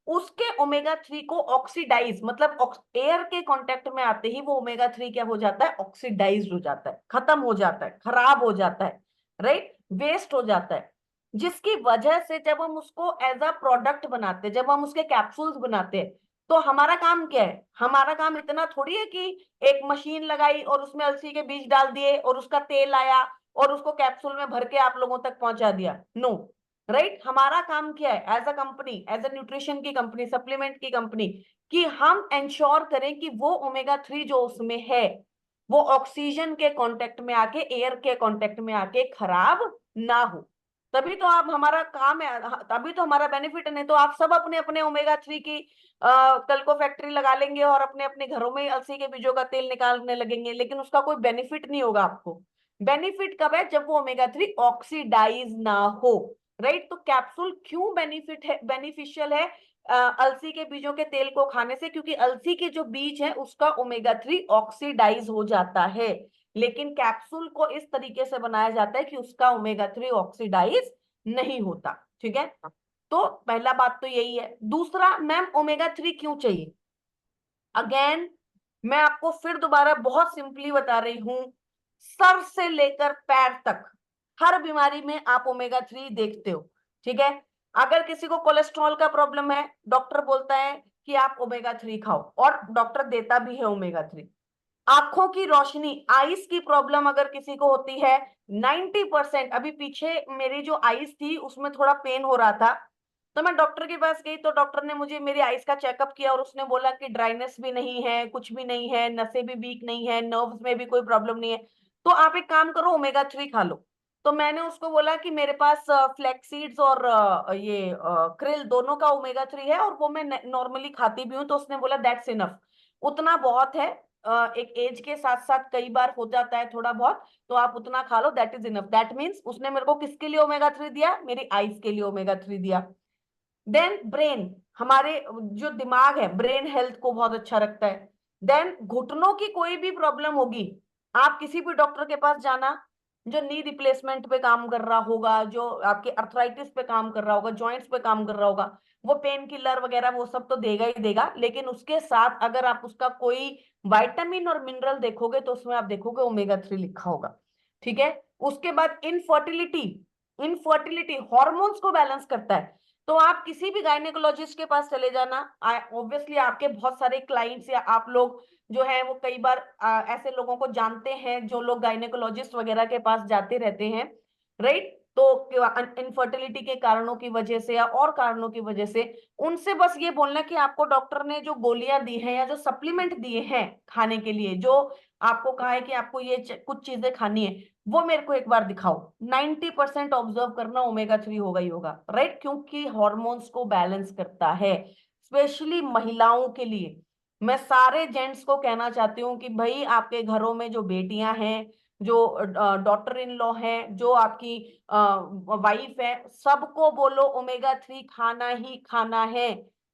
उसके ओमेगा 3 को ऑक्सीडाइज, मतलब एयर के कांटेक्ट में आते ही वो ओमेगा 3 क्या हो जाता है? ऑक्सीडाइज हो जाता है, खत्म हो जाता है, खराब हो जाता है, राइट, वेस्ट हो जाता है। जिसकी वजह से जब हम उसको एज अ प्रोडक्ट बनाते हैं, जब हम उसके कैप्सूल्स बनाते हैं, तो हमारा काम क्या है? हमारा काम इतना थोड़ी है कि एक मशीन लगाई और उसमें अलसी के बीज डाल दिए और उसका तेल आया और उसको कैप्सूल में भर के आप लोगों तक पहुंचा दिया। No, right. हमारा काम क्या है as a company, as a nutrition की कंपनी, सप्लीमेंट की कंपनी, कि हम इंश्योर करें कि वो ओमेगा 3 जो उसमें है वो ऑक्सीजन के कांटेक्ट में आके, एयर के कांटेक्ट में आके खराब ना हो। तभी तो आप, हमारा काम है, तभी तो हमारा बेनिफिट है। नहीं तो आप सब अपने अपने ओमेगा 3 की कल को फैक्ट्री लगा लेंगे और अपने अपने घरों में अलसी के बीजों का तेल निकालने लगेंगे, लेकिन उसका कोई बेनिफिट नहीं होगा आपको। बेनिफिट कब है? जब वो ओमेगा 3 ऑक्सीडाइज ना हो, राइट। तो कैप्सूल क्यों बेनिफिशियल है अलसी के बीजों के तेल को खाने से? क्योंकि अलसी के जो बीज है उसका ओमेगा 3 ऑक्सीडाइज हो जाता है, लेकिन कैप्सूल को इस तरीके से बनाया जाता है कि उसका ओमेगा 3 ऑक्सीडाइज नहीं होता, ठीक है। तो पहला बात तो यही है। दूसरा, मैम ओमेगा 3 क्यों चाहिए? अगेन मैं आपको फिर दोबारा बहुत सिंपली बता रही हूं, सर से लेकर पैर तक हर बीमारी में आप ओमेगा 3 देखते हो, ठीक है। अगर किसी को कोलेस्ट्रॉल का प्रॉब्लम है, डॉक्टर बोलता है कि आप ओमेगा 3 खाओ, और डॉक्टर देता भी है ओमेगा 3। आंखों की रोशनी, आईज की प्रॉब्लम अगर किसी को होती है, 90%, अभी पीछे मेरी जो आईज थी उसमें थोड़ा पेन हो रहा था, तो मैं डॉक्टर के पास गई, तो डॉक्टर ने मुझे मेरी आईज का चेकअप किया और उसने बोला कि ड्राइनेस भी नहीं है, कुछ भी नहीं है, नसें भी वीक नहीं है, नर्व्स में भी कोई प्रॉब्लम नहीं है, तो आप एक काम करो, ओमेगा 3 खा लो। तो मैंने उसको बोला कि मेरे पास फ्लैक्स सीड्स और ये क्रिल दोनों का ओमेगा 3 है और वो मैं नॉर्मली खाती भी हूँ। तो उसने बोला दैट्स इनफ, उतना बहुत है। एक एज के साथ साथ कई बार हो जाता है थोड़ा बहुत, तो आप उतना खा लो, that is enough. That means उसने मेरे को किसके लिए ओमेगा 3 दिया? मेरी आईज के लिए ओमेगा 3 दिया। देन ब्रेन, हमारे जो दिमाग है, ब्रेन हेल्थ को बहुत अच्छा रखता है। देन घुटनों की कोई भी प्रॉब्लम होगी, आप किसी भी डॉक्टर के पास जाना जो नी रिप्लेसमेंट पे काम कर रहा होगा, जो आपके अर्थराइटिस पे काम कर रहा होगा, जॉइंट्स पे काम कर रहा होगा, वो पेन किलर वगैरह वो सब तो देगा ही देगा, लेकिन उसके साथ अगर आप उसका कोई विटामिन और मिनरल देखोगे तो उसमें आप देखोगे ओमेगा 3 लिखा होगा। ठीक है। उसके बाद इनफर्टिलिटी, इनफर्टिलिटी हॉर्मोन्स को बैलेंस करता है। तो आप किसी भी गायनेकोलॉजिस्ट के पास चले जाना, ऑब्वियसली आपके बहुत सारे क्लाइंट्स या आप लोग जो है वो कई बार ऐसे लोगों को जानते हैं जो लोग गायनेकोलॉजिस्ट वगैरह के पास जाते रहते हैं, राइट। तो इनफर्टिलिटी के कारणों की वजह से या और कारणों की वजह से उनसे बस ये बोलना कि आपको डॉक्टर ने जो गोलियां दी हैं या जो सप्लीमेंट दिए हैं खाने के लिए, जो आपको कहा है कि आपको ये कुछ चीजें खानी है, वो मेरे को एक बार दिखाओ। 90% ऑब्जर्व करना ओमेगा 3 होगा ही होगा, राइट, क्योंकि हॉर्मोन्स को बैलेंस करता है। स्पेशली महिलाओं के लिए मैं सारे जेंट्स को कहना चाहती हूँ कि भाई आपके घरों में जो बेटियां हैं, जो डॉटर इन लॉ है, जो आपकी वाइफ है, सबको बोलो ओमेगा 3 खाना ही खाना है,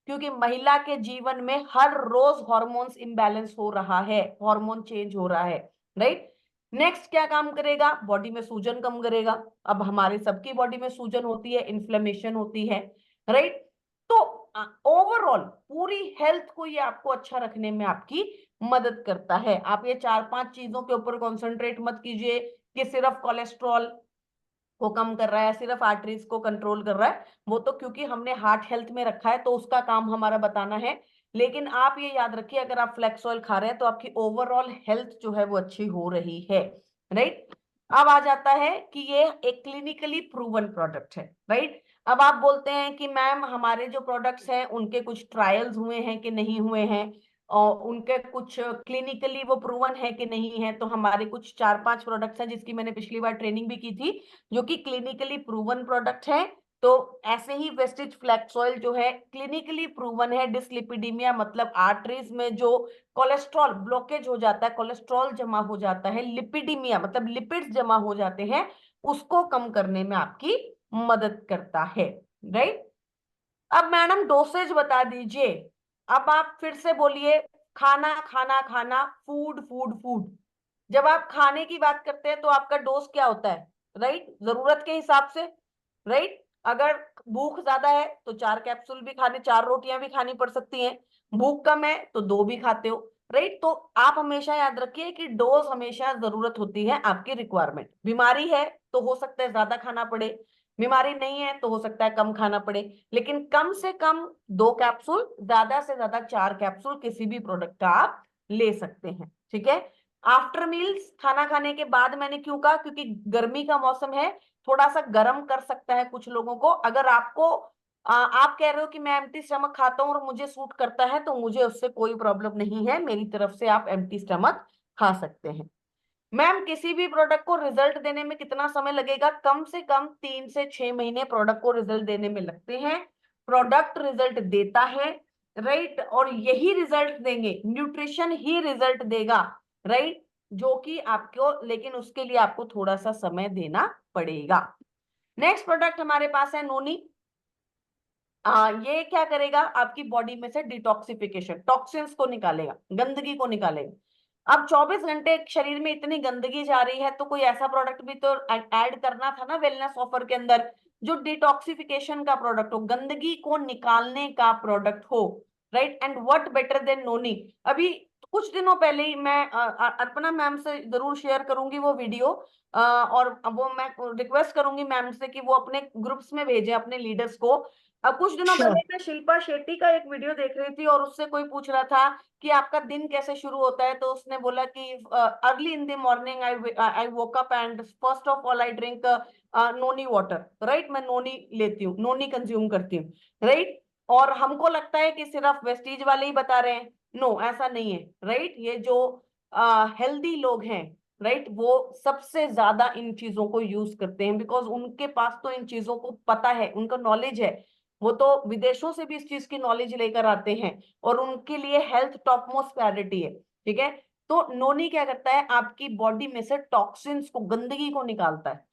क्योंकि महिला के जीवन में हर रोज हॉर्मोन्स इम्बैलेंस हो रहा है, हार्मोन चेंज हो रहा है, राइट। नेक्स्ट क्या काम करेगा, बॉडी में सूजन कम करेगा। अब हमारे सबकी बॉडी में सूजन होती है, इन्फ्लेमेशन होती है, राइट। तो ओवरऑल पूरी हेल्थ को ये आपको अच्छा रखने में आपकी मदद करता है। आप ये 4-5 चीजों के ऊपर कॉन्सेंट्रेट मत कीजिए कि सिर्फ कोलेस्ट्रॉल को कम कर रहा है, सिर्फ आर्टरीज को कंट्रोल कर रहा है, वो तो क्योंकि हमने हार्ट हेल्थ में रखा है तो उसका काम हमारा बताना है। लेकिन आप ये याद रखिए, अगर आप फ्लेक्स ऑयल खा रहे हैं तो आपकी ओवरऑल हेल्थ जो है वो अच्छी हो रही है, राइट। अब आ जाता है कि ये एक क्लिनिकली प्रूवन प्रोडक्ट है, राइट। अब आप बोलते हैं कि मैम हमारे जो प्रोडक्ट्स हैं उनके कुछ ट्रायल्स हुए हैं कि नहीं हुए हैं, और उनके कुछ क्लिनिकली वो प्रूवन है कि नहीं है। तो हमारे कुछ 4-5 प्रोडक्ट्स हैं जिसकी मैंने पिछली बार ट्रेनिंग भी की थी, जो कि क्लिनिकली प्रूवन प्रोडक्ट है। तो ऐसे ही वेस्टिज फ्लैक्स ऑयल जो है क्लिनिकली प्रूवन है। डिसलिपिडीमिया मतलब आर्टरीज में जो कोलेस्ट्रॉल ब्लॉकेज हो जाता है, कोलेस्ट्रॉल जमा हो जाता है, लिपिडीमिया मतलब लिपिड्स जमा हो जाते हैं, उसको कम करने में आपकी मदद करता है, राइट। अब मैडम डोसेज बता दीजिए। अब आप फिर से बोलिए, खाना खाना खाना, फूड फूड फूड। जब आप खाने की बात करते हैं तो आपका डोज क्या होता है, राइट, जरूरत के हिसाब से, राइट। अगर भूख ज्यादा है तो 4 कैप्सूल भी खाने, 4 रोटियां भी खानी पड़ सकती हैं। भूख कम है तो 2 भी खाते हो, राइट। तो आप हमेशा याद रखिए कि डोज हमेशा जरूरत होती है आपकी रिक्वायरमेंट। बीमारी है तो हो सकता है ज्यादा खाना पड़े, बीमारी नहीं है तो हो सकता है कम खाना पड़े, लेकिन कम से कम 2 कैप्सूल, ज्यादा से ज्यादा 4 कैप्सूल किसी भी प्रोडक्ट का आप ले सकते हैं, ठीक है। आफ्टर मील्स, खाना खाने के बाद, मैंने क्यों कहा, क्योंकि गर्मी का मौसम है, थोड़ा सा गर्म कर सकता है कुछ लोगों को। अगर आपको आप कह रहे हो कि मैं एम्प्टी स्टमक खाता हूं और मुझे सूट करता है, तो मुझे उससे कोई प्रॉब्लम नहीं है, मेरी तरफ से आप एम्प्टी स्टमक खा सकते हैं। मैम किसी भी प्रोडक्ट को रिजल्ट देने में कितना समय लगेगा, कम से कम 3 से 6 महीने प्रोडक्ट को रिजल्ट देने में लगते हैं। प्रोडक्ट रिजल्ट देता है, राइट, और यही रिजल्ट देंगे, न्यूट्रिशन ही रिजल्ट देगा, राइट, जो कि आपको, लेकिन उसके लिए आपको थोड़ा सा समय देना पड़ेगा। नेक्स्ट प्रोडक्ट हमारे पास है नोनी। ये क्या करेगा, आपकी बॉडी में से डिटॉक्सिफिकेशन, टॉक्सिन्स को निकालेगा, गंदगी को निकालेगा। अब 24 घंटे शरीर में इतनी गंदगी जा रही है तो कोई ऐसा प्रोडक्ट भी तो ऐड करना था ना वेलनेस ऑफर के अंदर, जो डिटॉक्सिफिकेशन का प्रोडक्ट हो, गंदगी को निकालने का प्रोडक्ट हो, right. And what better than noni. अभी कुछ दिनों पहले ही मैं अर्पणा मैम से जरूर शेयर करूंगी वो वीडियो, और वो मैं रिक्वेस्ट करूंगी मैम से कि वो अपने ग्रुप्स में भेजें अपने लीडर्स को। अब कुछ दिनों पहले Sure. मैं शिल्पा शेट्टी का एक वीडियो देख रही थी और उससे कोई पूछ रहा था कि आपका दिन कैसे शुरू होता है, तो उसने बोला कि early in the morning I woke up and first of all I drink noni water, right. मैं नोनी लेती हूँ, नोनी कंज्यूम करती हूँ, राइट। और हमको लगता है कि सिर्फ वेस्टीज वाले ही बता रहे हैं, नो ऐसा नहीं है, राइट। ये जो हेल्दी लोग हैं, राइट, वो सबसे ज्यादा इन चीजों को यूज करते हैं, बिकॉज उनके पास तो इन चीजों को पता है, उनका नॉलेज है, वो तो विदेशों से भी इस चीज की नॉलेज लेकर आते हैं, और उनके लिए हेल्थ टॉप मोस्ट प्रायोरिटी है, ठीक है। तो नोनी क्या करता है, आपकी बॉडी में से टॉक्सिन्स को, गंदगी को निकालता है।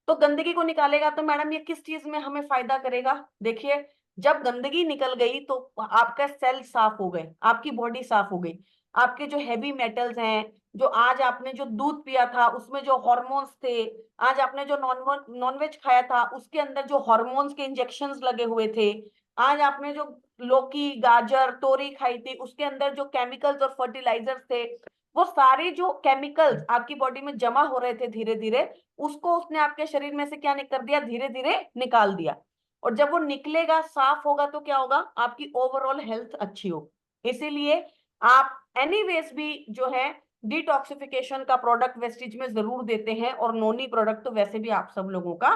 तो गंदगी को निकालेगा तो मैडम ये किस चीज में हमें फायदा करेगा, देखिए, जब गंदगी निकल गई तो आपका सेल साफ हो गए, आपकी बॉडी साफ हो गई। आपके जो हैवी मेटल्स हैं, जो आज आपने जो दूध पिया था उसमें जो हॉर्मोन्स थे, आज आपने जो नॉनवेज खाया था उसके अंदर जो हॉर्मोन्स के इंजेक्शंस लगे हुए थे, आज आपने जो लौकी गाजर तोरी खाई थी उसके अंदर जो केमिकल्स और फर्टिलाइजर्स थे, वो सारे जो केमिकल्स आपकी बॉडी में जमा हो रहे थे धीरे धीरे, उसको उसने आपके शरीर में से क्या कर दिया, धीरे धीरे निकाल दिया। और जब वो निकलेगा साफ होगा तो क्या होगा, आपकी ओवरऑल हेल्थ अच्छी होगी। इसीलिए आप एनीवेज भी जो है डिटॉक्सिफिकेशन का प्रोडक्ट वेस्टिज में जरूर देते हैं, और नोनी प्रोडक्ट तो वैसे भी आप सब लोगों का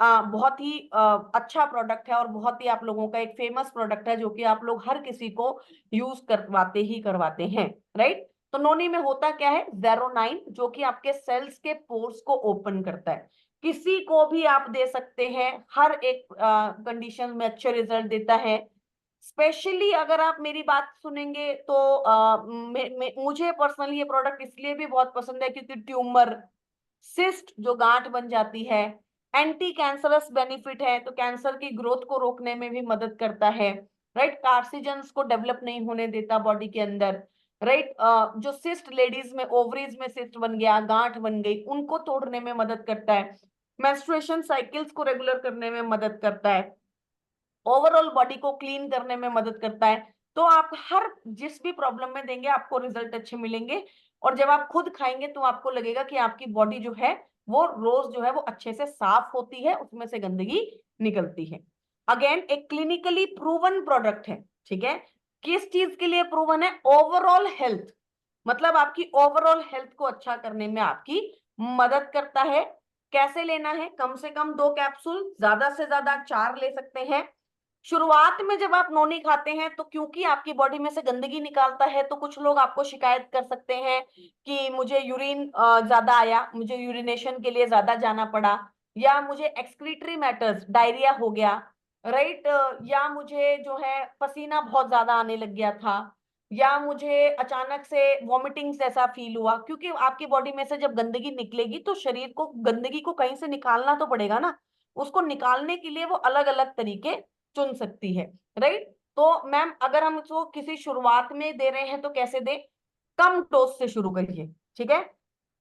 बहुत ही अच्छा प्रोडक्ट है और बहुत ही आप लोगों का एक फेमस प्रोडक्ट है, जो कि आप लोग हर किसी को यूज करवाते ही करवाते हैं, राइट। तो नोनी में होता क्या है, 09, जो कि आपके सेल्स के पोर्स को ओपन करता है। किसी को भी आप दे सकते हैं, हर एक कंडीशन में अच्छे रिजल्ट देता है। स्पेशली अगर आप मेरी बात सुनेंगे तो मुझे पर्सनली ये प्रोडक्ट इसलिए भी बहुत पसंद है क्योंकि ट्यूमर, सिस्ट जो गांठ बन जाती है, एंटी कैंसरस बेनिफिट है, तो कैंसर की ग्रोथ को रोकने में भी मदद करता है, राइट। कार्सिजन्स को डेवलप नहीं होने देता बॉडी के अंदर, राइट। जो सिस्ट लेडीज में ओवरीज में सिस्ट बन गया, गांठ बन गई, उनको तोड़ने में मदद करता है, मेंस्ट्रुएशन साइकिल्स को रेगुलर करने में मदद करता है, ओवरऑल बॉडी को क्लीन करने में मदद करता है। तो आप हर जिस भी प्रॉब्लम में देंगे आपको रिजल्ट अच्छे मिलेंगे, और जब आप खुद खाएंगे तो आपको लगेगा कि आपकी बॉडी जो है वो रोज जो है वो अच्छे से साफ होती है, उसमें से गंदगी निकलती है। अगेन एक क्लिनिकली प्रूवन प्रोडक्ट है, ठीक है। किस चीज के लिए प्रूवन है, ओवरऑल हेल्थ, मतलब आपकी ओवरऑल हेल्थ को अच्छा करने में आपकी मदद करता है। कैसे लेना है, कम से कम 2 कैप्सूल, ज्यादा से ज्यादा 4 ले सकते हैं। शुरुआत में जब आप नोनी खाते हैं तो क्योंकि आपकी बॉडी में से गंदगी निकालता है, तो कुछ लोग आपको शिकायत कर सकते हैं कि मुझे यूरिन ज्यादा आया, मुझे यूरिनेशन के लिए ज्यादा जाना पड़ा, या मुझे एक्सक्रीटरी मैटर्स डायरिया हो गया, राइट, या मुझे जो है पसीना बहुत ज्यादा आने लग गया था, या मुझे अचानक से वॉमिटिंग जैसा फील हुआ। क्योंकि आपकी बॉडी में से जब गंदगी निकलेगी तो शरीर को गंदगी को कहीं से निकालना तो पड़ेगा ना, उसको निकालने के लिए वो अलग अलग तरीके चुन सकती है, राइट। तो मैम अगर हम इसको किसी शुरुआत में दे रहे हैं तो कैसे दे, कम डोज से शुरू करिए, ठीक है।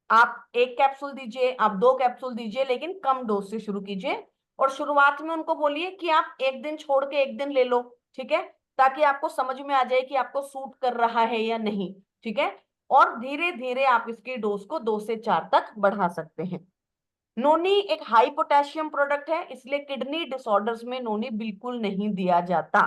आप 1 कैप्सूल दीजिए, आप 2 कैप्सूल दीजिए, लेकिन कम डोज से शुरू कीजिए। और शुरुआत में उनको बोलिए कि आप एक दिन छोड़ के एक दिन ले लो, ठीक है, ताकि आपको समझ में आ जाए कि आपको सूट कर रहा है या नहीं, ठीक है। और धीरे धीरे आप इसकी डोज को 2 से 4 तक बढ़ा सकते हैं। नोनी एक हाई पोटेशियम प्रोडक्ट है, इसलिए किडनी डिसऑर्डर्स में नोनी बिल्कुल नहीं दिया जाता,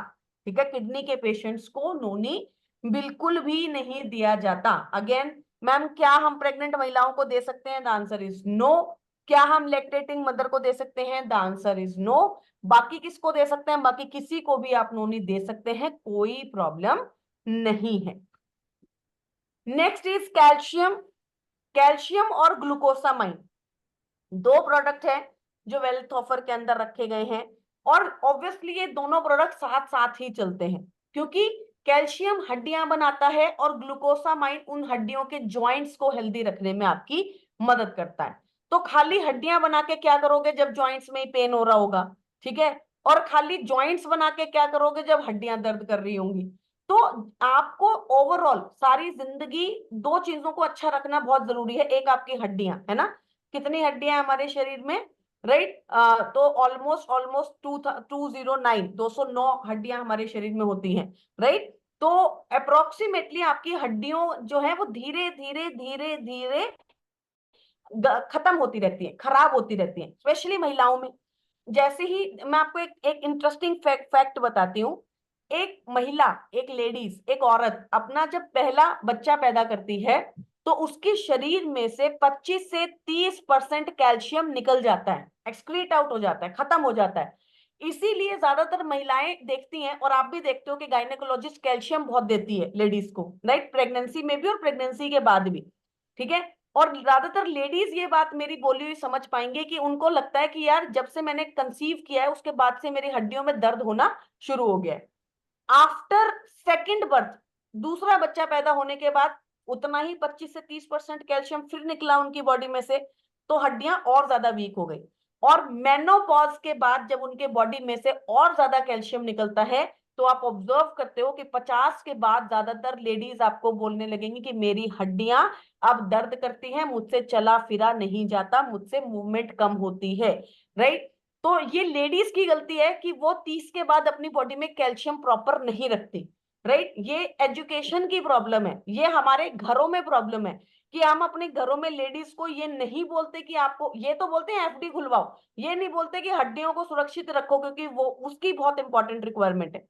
ठीक है। किडनी के पेशेंट्स को नोनी बिल्कुल भी नहीं दिया जाता। अगेन मैम, क्या हम प्रेग्नेंट महिलाओं को दे सकते हैं, द आंसर इज नो। क्या हम लैक्टेटिंग मदर को दे सकते हैं, द आंसर इज नो। बाकी किसको दे सकते हैं, बाकी किसी को भी आप नोनी दे सकते हैं, कोई प्रॉब्लम नहीं है। Next is calcium. कैल्शियम और ग्लूकोसामाइन 2 प्रोडक्ट है जो वेल्थ ऑफर के अंदर रखे गए हैं, और ऑब्वियसली ये दोनों प्रोडक्ट साथ साथ ही चलते हैं, क्योंकि कैल्शियम हड्डियां बनाता है और ग्लूकोसामाइन उन हड्डियों के जॉइंट्स को हेल्दी रखने में आपकी मदद करता है। तो खाली हड्डियां बना के क्या करोगे जब जॉइंट्स में ही पेन हो रहा होगा, ठीक है, और खाली जॉइंट्स बना के क्या करोगे जब हड्डियां दर्द कर रही होंगी। तो आपको ओवरऑल सारी जिंदगी 2 चीजों को अच्छा रखना बहुत जरूरी है। एक आपकी हड्डियां है ना, कितनी हड्डियां हैं हमारे शरीर में, राइट, तो ऑलमोस्ट ऑलमोस्ट 209 हड्डियां हमारे शरीर में होती हैं, राइट। तो अप्रोक्सीमेटली आपकी हड्डियों जो है वो धीरे धीरे धीरे धीरे खत्म होती रहती है, खराब होती रहती है, स्पेशली महिलाओं में। जैसे ही मैं आपको एक इंटरेस्टिंग फैक्ट बताती हूँ। एक महिला, एक लेडीज, एक औरत अपना जब पहला बच्चा पैदा करती है तो उसके शरीर में से 25 से 30% कैल्शियम निकल जाता है, एक्सक्रीट आउट हो जाता है, खत्म हो जाता है। इसीलिए ज्यादातर महिलाएं देखती हैं, और आप भी देखते हो कि गायनेकोलॉजिस्ट कैल्शियम बहुत देती है लेडीज को, राइट, प्रेगनेंसी में भी और प्रेगनेंसी के बाद भी, ठीक है। और ज्यादातर लेडीज ये बात मेरी बोली हुई समझ पाएंगे कि उनको लगता है कि यार जब से मैंने कंसीव किया है उसके बाद से मेरी हड्डियों में दर्द होना शुरू हो गया है। आफ्टर सेकंड बर्थ, दूसरा बच्चा पैदा होने के बाद उतना ही 25 से 30% कैल्शियम फिर निकला उनकी बॉडी में से, तो हड्डियां और ज्यादा वीक हो गई। और मेनोपॉज के बाद जब उनके बॉडी में से और ज्यादा कैल्शियम निकलता है तो आप ऑब्जर्व करते हो कि 50 के बाद ज्यादातर लेडीज आपको बोलने लगेंगी कि मेरी हड्डियां अब दर्द करती हैं, मुझसे चला फिरा नहीं जाता, मुझसे मूवमेंट कम होती है, राइट। तो ये लेडीज की गलती है कि वो 30 के बाद अपनी बॉडी में कैल्शियम प्रॉपर नहीं रखती, राइट। ये एजुकेशन की प्रॉब्लम है, ये हमारे घरों में प्रॉब्लम है कि हम अपने घरों में लेडीज को ये नहीं बोलते कि आपको, ये तो बोलते हैं एफडी खुलवाओ, ये नहीं बोलते कि हड्डियों को सुरक्षित रखो क्योंकि वो उसकी बहुत इंपॉर्टेंट रिक्वायरमेंट है।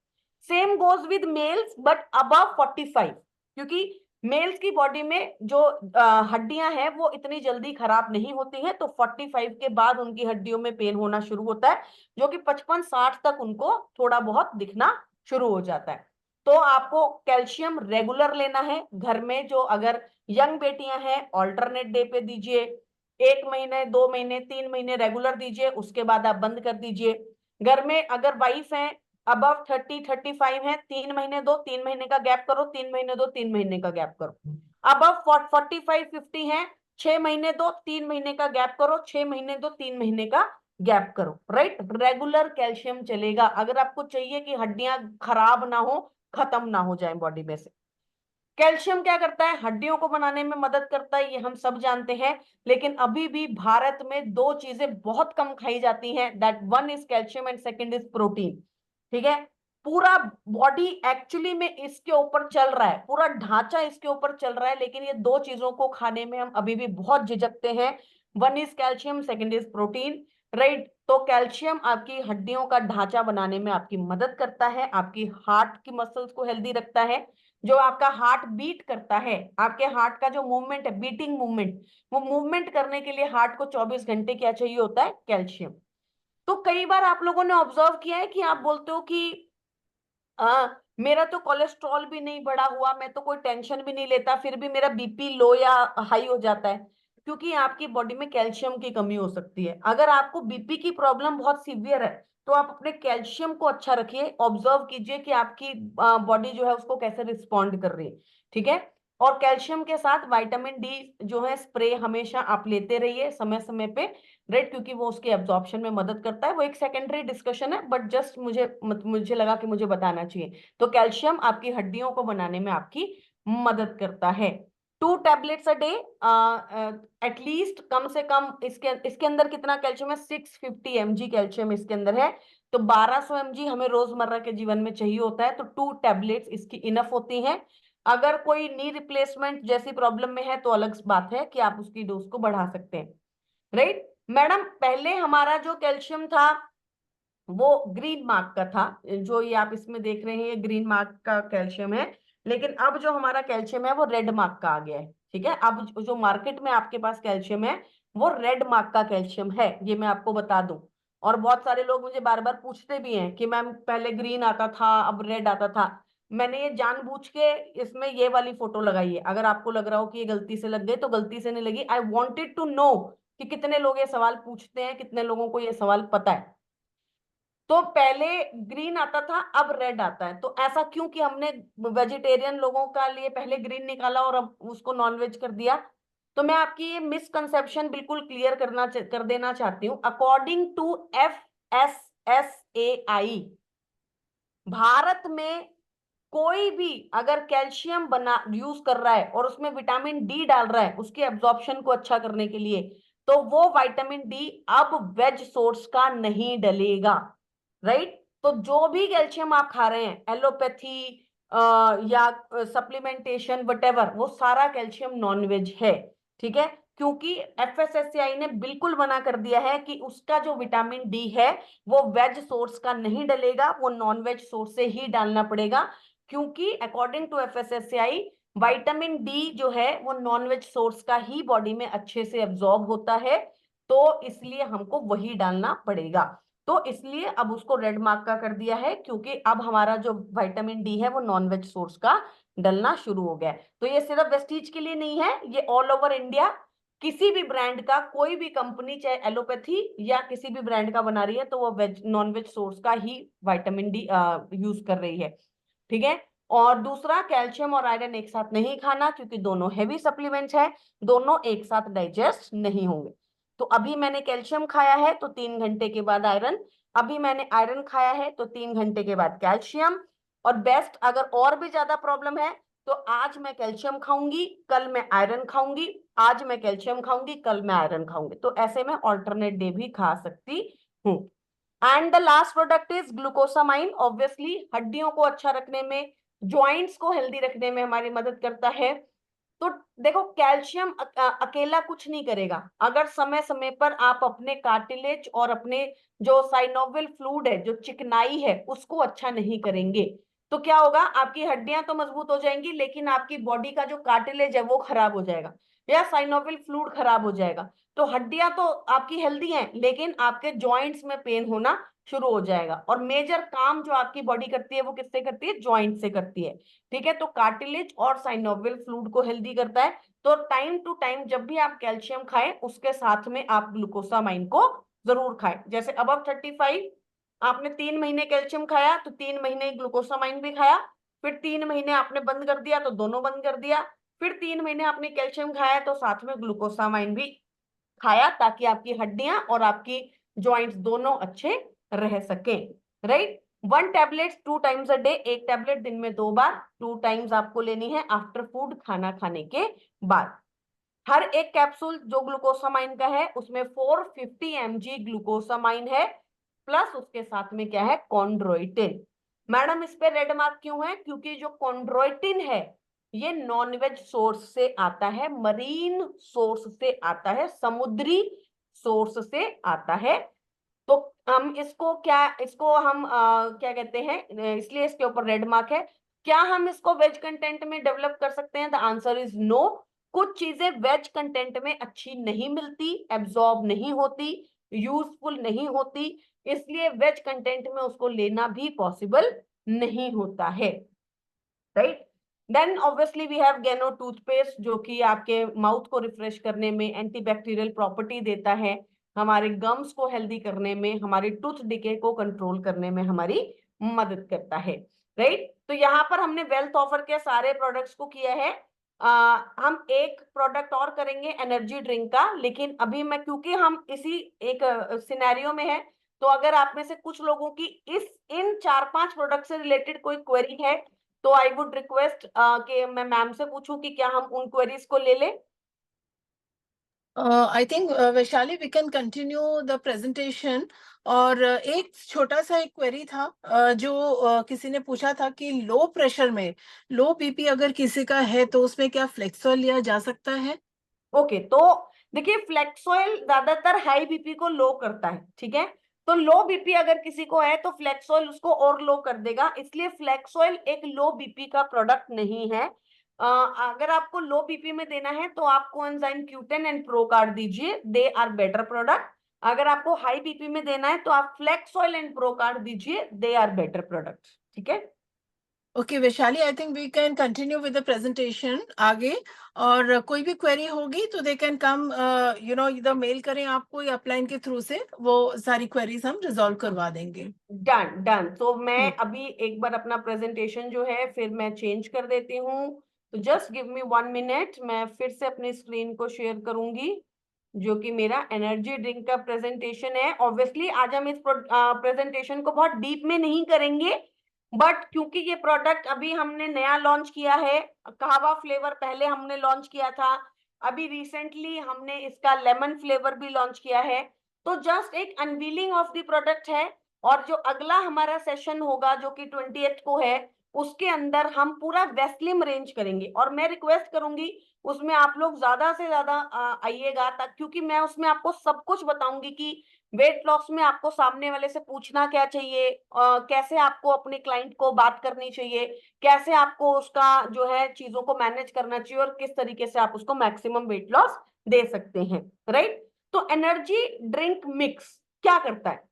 Same goes with males but above 45, क्योंकि मेल्स की बॉडी में जो हड्डियां हैं वो इतनी जल्दी खराब नहीं होती हैं, तो 45 के बाद उनकी हड्डियों में पेन होना शुरू होता है, जो कि 55-60 तक उनको थोड़ा बहुत दिखना शुरू हो जाता है। तो आपको कैल्शियम रेगुलर लेना है। घर में जो अगर यंग बेटियां हैं ऑल्टरनेट डे पे दीजिए, 1 महीने 2 महीने 3 महीने रेगुलर दीजिए, उसके बाद आप बंद कर दीजिए। घर में अगर वाइफ है अबव 30-35 है, 3 महीने दो, 3 महीने का गैप करो, 3 महीने दो, 3 महीने का गैप करो। अबव 45-50 है, 6 महीने दो, 3 महीने का गैप करो, 6 महीने दो, 3 महीने का गैप करो, राइट। रेगुलर कैल्शियम चलेगा अगर आपको चाहिए कि हड्डियां खराब ना हो, खत्म ना हो जाए बॉडी में से। कैल्शियम क्या करता है, हड्डियों को बनाने में मदद करता है, ये हम सब जानते हैं। लेकिन अभी भी भारत में दो चीजें बहुत कम खाई जाती हैं, that one is calcium and second is protein, ठीक है। पूरा बॉडी एक्चुअली में इसके ऊपर चल रहा है, पूरा ढांचा इसके ऊपर चल रहा है, लेकिन ये दो चीजों को खाने में हम अभी भी बहुत झिझकते हैं। One is calcium, second is protein, right. तो कैल्शियम आपकी हड्डियों का ढांचा बनाने में आपकी मदद करता है, आपकी हार्ट की मसल्स को हेल्दी रखता है। जो आपका हार्ट बीट करता है, आपके हार्ट का जो मूवमेंट है, बीटिंग मूवमेंट, वो मूवमेंट करने के लिए हार्ट को 24 घंटे क्या चाहिए होता है, कैल्शियम। तो कई बार आप लोगों ने ऑब्जर्व किया है कि आप बोलते हो कि मेरा तो कोलेस्ट्रॉल भी नहीं बढ़ा हुआ, मैं तो कोई टेंशन भी नहीं लेता, फिर भी मेरा बीपी लो या हाई हो जाता है, क्योंकि आपकी बॉडी में कैल्शियम की कमी हो सकती है। अगर आपको बीपी की प्रॉब्लम बहुत सीवियर है तो आप अपने कैल्शियम को अच्छा रखिए, ऑब्जर्व कीजिए कि आपकी बॉडी जो है उसको कैसे रिस्पॉन्ड कर रही है, ठीक है। और कैल्शियम के साथ विटामिन डी जो है स्प्रे हमेशा आप लेते रहिए समय समय पे, राइट, क्योंकि वो उसके एब्जॉर्प्शन में मदद करता है। वो एक सेकेंडरी डिस्कशन है, बट जस्ट मुझे लगा कि मुझे बताना चाहिए। तो कैल्शियम आपकी हड्डियों को बनाने में आपकी मदद करता है। 2 टैबलेट्स अ डे, एटलीस्ट, कम से कम इसके अंदर कितना कैल्शियम है, 650 mg कैल्शियम इसके अंदर है। तो 1200 mg हमें रोजमर्रा के जीवन में चाहिए होता है, तो 2 टैबलेट्स इसकी इनफ होती हैं। अगर कोई नी रिप्लेसमेंट जैसी प्रॉब्लम में है तो अलग बात है कि आप उसकी डोज को बढ़ा सकते हैं, राइट। मैडम पहले हमारा जो कैल्शियम था वो ग्रीन मार्क का था, जो ये आप इसमें देख रहे हैं ये ग्रीन मार्क का कैल्शियम है। लेकिन अब जो हमारा कैल्शियम है वो रेड मार्क का आ गया है, ठीक है। अब जो मार्केट में आपके पास कैल्शियम है वो रेड मार्क का कैल्शियम है, ये मैं आपको बता दूं। और बहुत सारे लोग मुझे बार बार पूछते भी हैं कि मैम पहले ग्रीन आता था अब रेड आता था। मैंने ये जानबूझ के इसमें ये वाली फोटो लगाई है, अगर आपको लग रहा हो कि ये गलती से लग गई तो गलती से नहीं लगी। आई वॉन्टेड टू नो कि कितने लोग ये सवाल पूछते हैं, कितने लोगों को ये सवाल पता है। तो पहले ग्रीन आता था अब रेड आता है, तो ऐसा क्यों कि हमने वेजिटेरियन लोगों का लिए पहले ग्रीन निकाला और अब उसको नॉनवेज कर दिया। तो मैं आपकी ये मिसकंसेप्शन बिल्कुल क्लियर कर देना चाहती हूँ। अकॉर्डिंग टू FSSAI, भारत में कोई भी अगर कैल्शियम बना यूज कर रहा है और उसमें विटामिन डी डाल रहा है उसके एब्जॉर्प्शन को अच्छा करने के लिए, तो वो विटामिन डी अब वेज सोर्स का नहीं डलेगा, राइट। तो जो भी कैल्शियम आप खा रहे हैं, एलोपैथी या सप्लीमेंटेशन वटेवर, वो सारा कैल्शियम नॉन वेज है, ठीक है। क्योंकि FSSAI ने बिल्कुल मना कर दिया है कि उसका जो विटामिन डी है वो वेज सोर्स का नहीं डलेगा, वो नॉन वेज सोर्स से ही डालना पड़ेगा। क्योंकि according to FSSAI vitamin D जो है वो नॉन वेज सोर्स का ही बॉडी में अच्छे से एब्जॉर्ब होता है, तो इसलिए हमको वही डालना पड़ेगा। तो इसलिए अब उसको रेड मार्क का कर दिया है, क्योंकि अब हमारा जो विटामिन डी है वो नॉन वेज सोर्स का डलना शुरू हो गया है। तो ये सिर्फ वेस्टीज के लिए नहीं है, ये ऑल ओवर इंडिया किसी भी ब्रांड का, कोई भी कंपनी चाहे एलोपैथी या किसी भी ब्रांड का बना रही है तो वो वेज नॉन वेज सोर्स का ही विटामिन डी यूज कर रही है, ठीक है। और दूसरा, कैल्शियम और आयरन एक साथ नहीं खाना, क्योंकि दोनों हेवी सप्लीमेंट्स है, दोनों एक साथ डाइजेस्ट नहीं होंगे। तो अभी मैंने कैल्शियम खाया है तो 3 घंटे के बाद आयरन, अभी मैंने आयरन खाया है तो 3 घंटे के बाद कैल्शियम। और बेस्ट अगर और भी ज्यादा प्रॉब्लम है तो आज मैं कैल्शियम खाऊंगी, कल मैं आयरन खाऊंगी, आज मैं कैल्शियम खाऊंगी, कल मैं आयरन खाऊंगी, तो ऐसे में ऑल्टरनेट डे भी खा सकती हूँ। And the last product is glucosamine. Obviously हड्डियों को अच्छा रखने में, ज्वाइंट्स को हेल्दी रखने में हमारी मदद करता है। तो देखो कैल्शियम अकेला कुछ नहीं करेगा, अगर समय समय पर आप अपने कार्टिलेज और अपने जो साइनोवियल फ्लूइड है, जो चिकनाई है, उसको अच्छा नहीं करेंगे तो क्या होगा, आपकी हड्डियां तो मजबूत हो जाएंगी लेकिन आपकी बॉडी का जो कार्टिलेज है वो खराब हो जाएगा या साइनोवियल फ्लूइड खराब हो जाएगा। तो हड्डियां तो आपकी हेल्दी हैं लेकिन आपके जॉइंट्स में पेन होना शुरू हो जाएगा। और मेजर काम जो आपकी बॉडी करती है वो किससे करती है, जॉइंट से करती है। ठीक है, तो कार्टिलेज और साइनोवियल फ्लूइड को हेल्दी करता है। तो टाइम टू टाइम जब भी आप कैल्शियम खाएं उसके साथ में आप ग्लूकोसामाइन को जरूर खाएं। जैसे अबव 35 आपने 3 महीने कैल्शियम खाया तो 3 महीने ग्लूकोसामाइन भी खाया, फिर 3 महीने आपने बंद कर दिया तो दोनों बंद कर दिया, फिर 3 महीने आपने कैल्शियम खाया तो साथ में ग्लूकोसामाइन भी खाया, ताकि आपकी हड्डियां और आपकी जॉइंट्स दोनों अच्छे रह सके। Right, 1 tablet 2 times a day, एक टैबलेट दिन में 2 बार, 2 टाइम्स आपको लेनी है आफ्टर फूड, खाना खाने के बाद। हर एक कैप्सूल जो ग्लूकोसामाइन का है उसमें 450 mg ग्लूकोसामाइन है, प्लस उसके साथ में क्या है, कॉन्ड्रोइटिन। मैडम इस पे रेड मार्क क्यों है, क्योंकि जो कॉन्ड्रोइटिन है ये नॉनवेज सोर्स से आता है, मरीन सोर्स से आता है, समुद्री सोर्स से आता है। तो हम इसको क्या, इसको हम क्या कहते हैं, इसलिए इसके ऊपर रेड मार्क है। क्या हम इसको वेज कंटेंट में डेवलप कर सकते हैं, द आंसर इज नो। कुछ चीजें वेज कंटेंट में अच्छी नहीं मिलती, एब्जॉर्ब नहीं होती, यूजफुल नहीं होती, इसलिए वेज कंटेंट में उसको लेना भी पॉसिबल नहीं होता है। Right, then obviously we have गेनो टूथपेस्ट, जो कि आपके माउथ को रिफ्रेश करने में एंटीबैक्टीरियल प्रॉपर्टी देता है, हमारे गम्स को हेल्दी करने में, हमारी टूथ डिके को कंट्रोल करने में हमारी मदद करता है। राइट, तो यहाँ पर हमने वेल्थ ऑफर के सारे प्रोडक्ट्स को किया है। हम एक प्रोडक्ट और करेंगे एनर्जी ड्रिंक का, लेकिन अभी मैं, क्योंकि हम इसी एक सिनेरियो में है, तो अगर आप में से कुछ लोगों की इन 4-5 प्रोडक्ट से रिलेटेड कोई क्वेरी है तो आई वुड रिक्वेस्ट कि मैं मैम से पूछूं कि क्या हम उन क्वेरीज को ले लें। I think Vaishali we can continue the presentation. और एक छोटा सा एक क्वेरी था, जो किसी ने पूछा था कि लो प्रेशर में, लो बीपी अगर किसी का है तो उसमें क्या फ्लेक्सोल लिया जा सकता है? ओके, तो देखिए फ्लेक्सोइल ज्यादातर हाई बीपी को लो करता है, ठीक है, तो लो बीपी अगर किसी को है तो फ्लेक्सोइल उसको और लो कर देगा, इसलिए फ्लेक्सोइल एक लो बीपी का प्रोडक्ट नहीं है। अगर आपको लो बीपी में देना है तो आपको एंजाइम क्यूटेन एंड प्रोकार्ड दीजिए, दे आर बेटर प्रोडक्ट। अगर आपको हाई बीपी में देना है तो आप फ्लेक्सोइल एंड प्रोकार्ड दीजिए, दे आर बेटर प्रोडक्ट। ठीक है, okay Vaishali, I think we can continue with the presentation आगे। और कोई भी क्वेरी होगी तो दे कैन कम, इधर मेल करें आपको या अपलाइन के थ्रू से, वो सारी क्वेरीज हम रिजॉल्व करवा देंगे। Done done. तो मैं अभी एक बार अपना प्रेजेंटेशन जो है फिर मैं चेंज कर देती हूँ, तो जस्ट गिव मी 1 मिनट, मैं फिर से अपनी स्क्रीन को शेयर करूंगी, जो कि मेरा एनर्जी ड्रिंक का प्रेजेंटेशन है। ऑब्वियसली आज हम इस प्रेजेंटेशन को बहुत डीप में नहीं करेंगे, बट क्योंकि ये प्रोडक्ट अभी हमने नया लॉन्च किया है, कहवा फ्लेवर पहले हमने लॉन्च किया था, अभी रिसेंटली हमने इसका लेमन फ्लेवर भी लॉन्च किया है, तो जस्ट एक अनवीलिंग ऑफ द प्रोडक्ट है। और जो अगला हमारा सेशन होगा जो कि 20th को है, उसके अंदर हम पूरा वेस्लिम रेंज करेंगे, और मैं रिक्वेस्ट करूंगी उसमें आप लोग ज्यादा से ज्यादा आइएगा, क्योंकि मैं उसमें आपको सब कुछ बताऊंगी कि वेट लॉस में आपको सामने वाले से पूछना क्या चाहिए, कैसे आपको अपने क्लाइंट को बात करनी चाहिए, कैसे आपको उसका जो है चीजों को मैनेज करना चाहिए, और किस तरीके से आप उसको मैक्सिमम वेट लॉस दे सकते हैं। राइट, तो एनर्जी ड्रिंक मिक्स क्या करता है,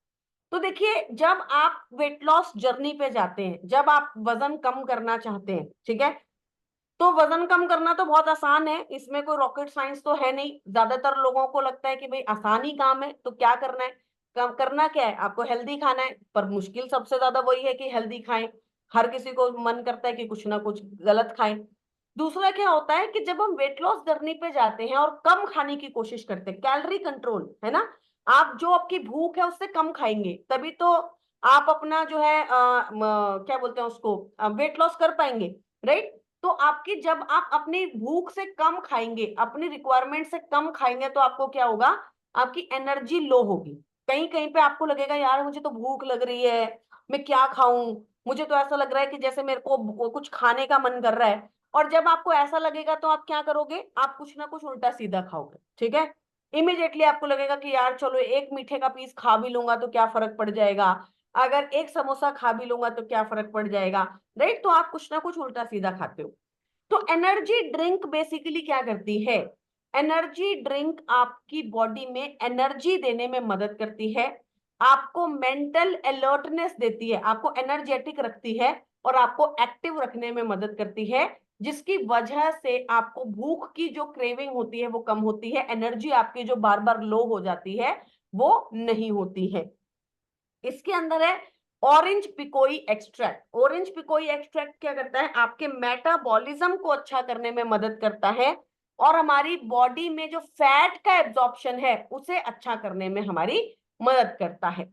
तो देखिए जब आप वेट लॉस जर्नी पे जाते हैं, जब आप वजन कम करना चाहते हैं, ठीक है, तो वजन कम करना तो बहुत आसान है, इसमें कोई रॉकेट साइंस तो है नहीं। ज्यादातर लोगों को लगता है कि भाई आसान ही काम है, तो क्या करना है, काम करना क्या है, आपको हेल्दी खाना है, पर मुश्किल सबसे ज्यादा वही है कि हेल्दी खाएं। हर किसी को मन करता है कि कुछ ना कुछ गलत खाएं। दूसरा क्या होता है कि जब हम वेट लॉस जर्नी पे जाते हैं और कम खाने की कोशिश करते हैं, कैलोरी कंट्रोल है ना, आप जो आपकी भूख है उससे कम खाएंगे, तभी तो आप अपना जो है क्या बोलते हैं उसको, वेट लॉस कर पाएंगे, राइट। तो आपकी जब आप अपनी भूख से कम खाएंगे, अपनी रिक्वायरमेंट से कम खाएंगे, तो आपको क्या होगा, आपकी एनर्जी लो होगी। कहीं कहीं पे आपको लगेगा यार मुझे तो भूख लग रही है, मैं क्या खाऊं, मुझे तो ऐसा लग रहा है कि जैसे मेरे को कुछ खाने का मन कर रहा है। और जब आपको ऐसा लगेगा तो आप क्या करोगे, आप कुछ ना कुछ उल्टा सीधा खाओगे, ठीक है। इमीडिएटली आपको लगेगा कि यार चलो एक मीठे का पीस खा भी लूंगा तो क्या फर्क पड़ जाएगा, अगर एक समोसा खा भी लूंगा तो क्या फर्क पड़ जाएगा, राइट। तो आप कुछ ना कुछ उल्टा सीधा खाते हो। तो एनर्जी ड्रिंक बेसिकली क्या करती है, एनर्जी ड्रिंक आपकी बॉडी में एनर्जी देने में मदद करती है, आपको मेंटल अलर्टनेस देती है, आपको एनर्जेटिक रखती है और आपको एक्टिव रखने में मदद करती है, जिसकी वजह से आपको भूख की जो क्रेविंग होती है वो कम होती है, एनर्जी आपकी जो बार बार लो हो जाती है वो नहीं होती है। इसके अंदर है ऑरेंज पिकोई एक्सट्रैक्ट। ऑरेंज पिकोई एक्सट्रैक्ट क्या करता है, आपके मेटाबॉलिज्म को अच्छा करने में मदद करता है और हमारी बॉडी में जो फैट का एब्जॉर्प्शन है उसे अच्छा करने में हमारी मदद करता है।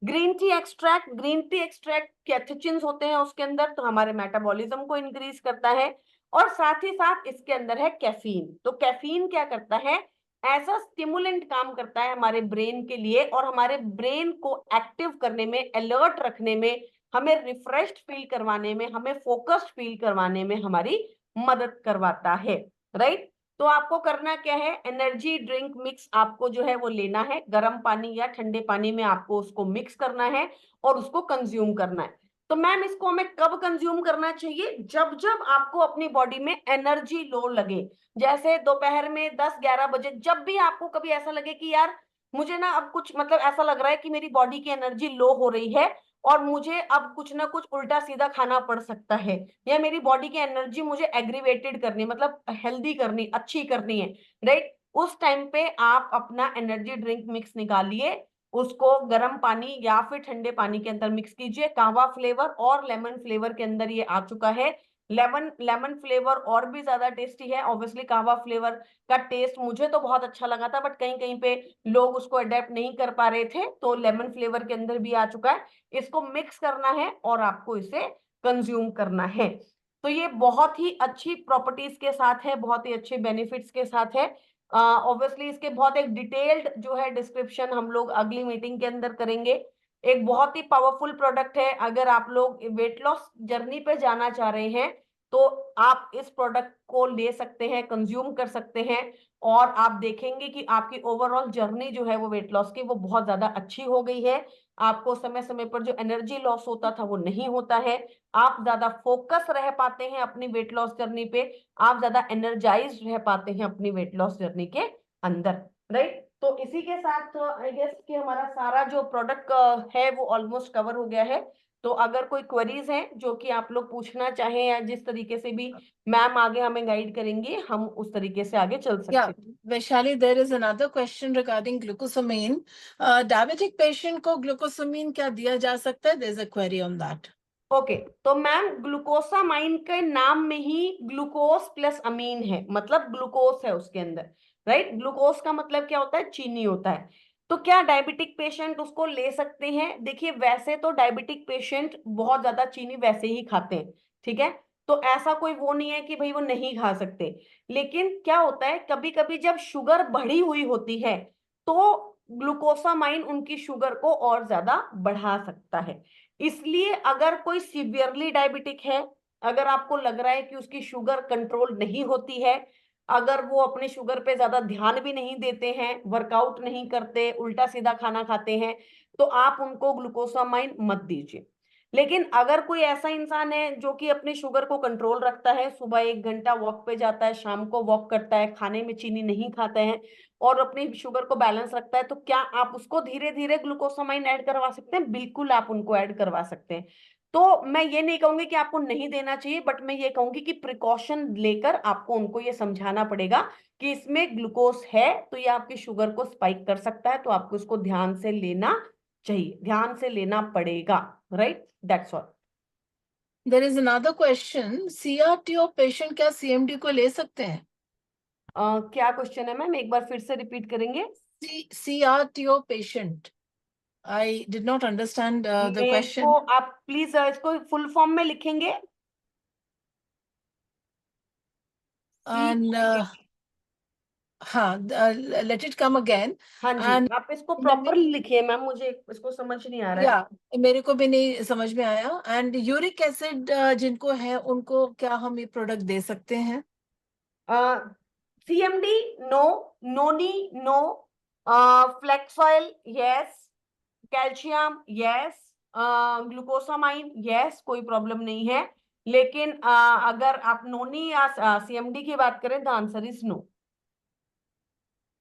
Green tea extract, green tea extract catechins होते हैं उसके अंदर, तो हमारे मेटाबॉलिज्म को इंक्रीज करता है। और साथ ही साथ इसके अंदर है कैफीन। तो कैफीन क्या करता है, ऐसा स्टिमुलेंट काम करता है हमारे ब्रेन के लिए और हमारे ब्रेन को एक्टिव करने में, अलर्ट रखने में, हमें रिफ्रेश्ड फील करवाने में, हमें फोकस्ड फील करवाने में हमारी मदद करवाता है, राइट। तो आपको करना क्या है, एनर्जी ड्रिंक मिक्स आपको जो है वो लेना है, गर्म पानी या ठंडे पानी में आपको उसको मिक्स करना है और उसको कंज्यूम करना है। तो मैम इसको हमें कब कंज्यूम करना चाहिए, जब जब आपको अपनी बॉडी में एनर्जी लो लगे, जैसे दोपहर में 10-11 बजे, जब भी आपको कभी ऐसा लगे कि यार मुझे ना अब कुछ मतलब ऐसा लग रहा है कि मेरी बॉडी की एनर्जी लो हो रही है और मुझे अब कुछ ना कुछ उल्टा सीधा खाना पड़ सकता है, या मेरी बॉडी की एनर्जी मुझे एग्रीवेटेड करनी मतलब हेल्दी करनी, अच्छी करनी है, राइट। उस टाइम पे आप अपना एनर्जी ड्रिंक मिक्स निकालिए, उसको गर्म पानी या फिर ठंडे पानी के अंदर मिक्स कीजिए। कहवा फ्लेवर और लेमन फ्लेवर के अंदर ये आ चुका है। लेमन लेमन फ्लेवर और भी ज्यादा टेस्टी है, ऑब्वियसली कहवा फ्लेवर का टेस्ट मुझे तो बहुत अच्छा लगा था, बट कहीं कहीं पे लोग उसको अडेप्ट नहीं कर पा रहे थे, तो लेमन फ्लेवर के अंदर भी आ चुका है। इसको मिक्स करना है और आपको इसे कंज्यूम करना है। तो ये बहुत ही अच्छी प्रॉपर्टीज के साथ है, बहुत ही अच्छे बेनिफिट्स के साथ है। ऑब्वियसली इसके बहुत एक डिटेल्ड जो है डिस्क्रिप्शन हम लोग अगली मीटिंग के अंदर करेंगे। एक बहुत ही पावरफुल प्रोडक्ट है, अगर आप लोग वेट लॉस जर्नी पे जाना चाह रहे हैं तो आप इस प्रोडक्ट को ले सकते हैं, कंज्यूम कर सकते हैं और आप देखेंगे कि आपकी ओवरऑल जर्नी जो है वो वेट लॉस की वो बहुत ज्यादा अच्छी हो गई है। आपको समय समय पर जो एनर्जी लॉस होता था वो नहीं होता है, आप ज्यादा फोकस रह पाते हैं अपनी वेट लॉस जर्नी पे, आप ज्यादा एनर्जाइज रह पाते हैं अपनी वेट लॉस जर्नी के अंदर, राइट। तो इसी के साथ आई गेस कि हमारा सारा जो प्रोडक्ट है वो ऑलमोस्ट कवर हो गया है। तो अगर कोई क्वेरीज हैं जो कि आप लोग पूछना चाहें या जिस तरीके से भी मैम आगे हमें गाइड करेंगे हम उस तरीके से आगे चल सकते Yeah, हैं। Vaishali, there is another question regarding glucosamine. Diabetic patient को glucosamine क्या दिया जा सकता है? There's a query on that. Okay तो मैम ग्लूकोसामाइन के नाम में ही ग्लूकोज प्लस अमीन है, मतलब ग्लूकोज है उसके अंदर, राइट। ग्लूकोज का मतलब क्या होता है, चीनी होता है। तो क्या डायबिटिक पेशेंट उसको ले सकते हैं, देखिए वैसे तो डायबिटिक पेशेंट बहुत ज्यादा चीनी वैसे ही खाते हैं, ठीक है। तो ऐसा कोई वो नहीं है कि भाई वो नहीं खा सकते, लेकिन क्या होता है कभी कभी जब शुगर बढ़ी हुई होती है तो ग्लूकोसामाइन उनकी शुगर को और ज्यादा बढ़ा सकता है। इसलिए अगर कोई सीवियरली डायबिटिक है, अगर आपको लग रहा है कि उसकी शुगर कंट्रोल नहीं होती है, अगर वो अपने शुगर पे ज्यादा ध्यान भी नहीं देते हैं, वर्कआउट नहीं करते, उल्टा सीधा खाना खाते हैं, तो आप उनको ग्लूकोसामाइन मत दीजिए। लेकिन अगर कोई ऐसा इंसान है जो कि अपनी शुगर को कंट्रोल रखता है, सुबह 1 घंटा वॉक पे जाता है, शाम को वॉक करता है, खाने में चीनी नहीं खाता है और अपनी शुगर को बैलेंस रखता है, तो क्या आप उसको धीरे धीरे ग्लूकोसामाइन ऐड करवा सकते हैं, बिल्कुल आप उनको ऐड करवा सकते हैं। तो मैं ये नहीं कहूंगी कि आपको नहीं देना चाहिए, बट मैं ये कहूंगी कि प्रिकॉशन लेकर आपको उनको ये समझाना पड़ेगा कि इसमें ग्लूकोज है तो ये आपकी शुगर को स्पाइक कर सकता है, तो आपको इसको ध्यान से लेना चाहिए, ध्यान से लेना पड़ेगा, right. That's all. There is another question. CRTO patient क्या CMD को ले सकते हैं? क्या क्वेश्चन है मैम, एक बार फिर से रिपीट करेंगे। CRTO patient I did not understand the मेरे question. को आप प्लीज इसको फुल फॉर्म में लिखेंगे। And हाँ, let it come again. हाँ जी, And आप इसको प्रॉपरली लिखिए मैम, मुझे इसको समझ नहीं आ रहा है। या मेरे को भी नहीं समझ में आया। एंड यूरिक एसिड जिनको है उनको क्या हम ये प्रोडक्ट दे सकते हैं? CMD no, noni no, flax oil yes, calcium yes, glucosamine yes, कोई प्रॉब्लम नहीं है। लेकिन अगर आप नोनी या CMD की बात करें तो answer is no.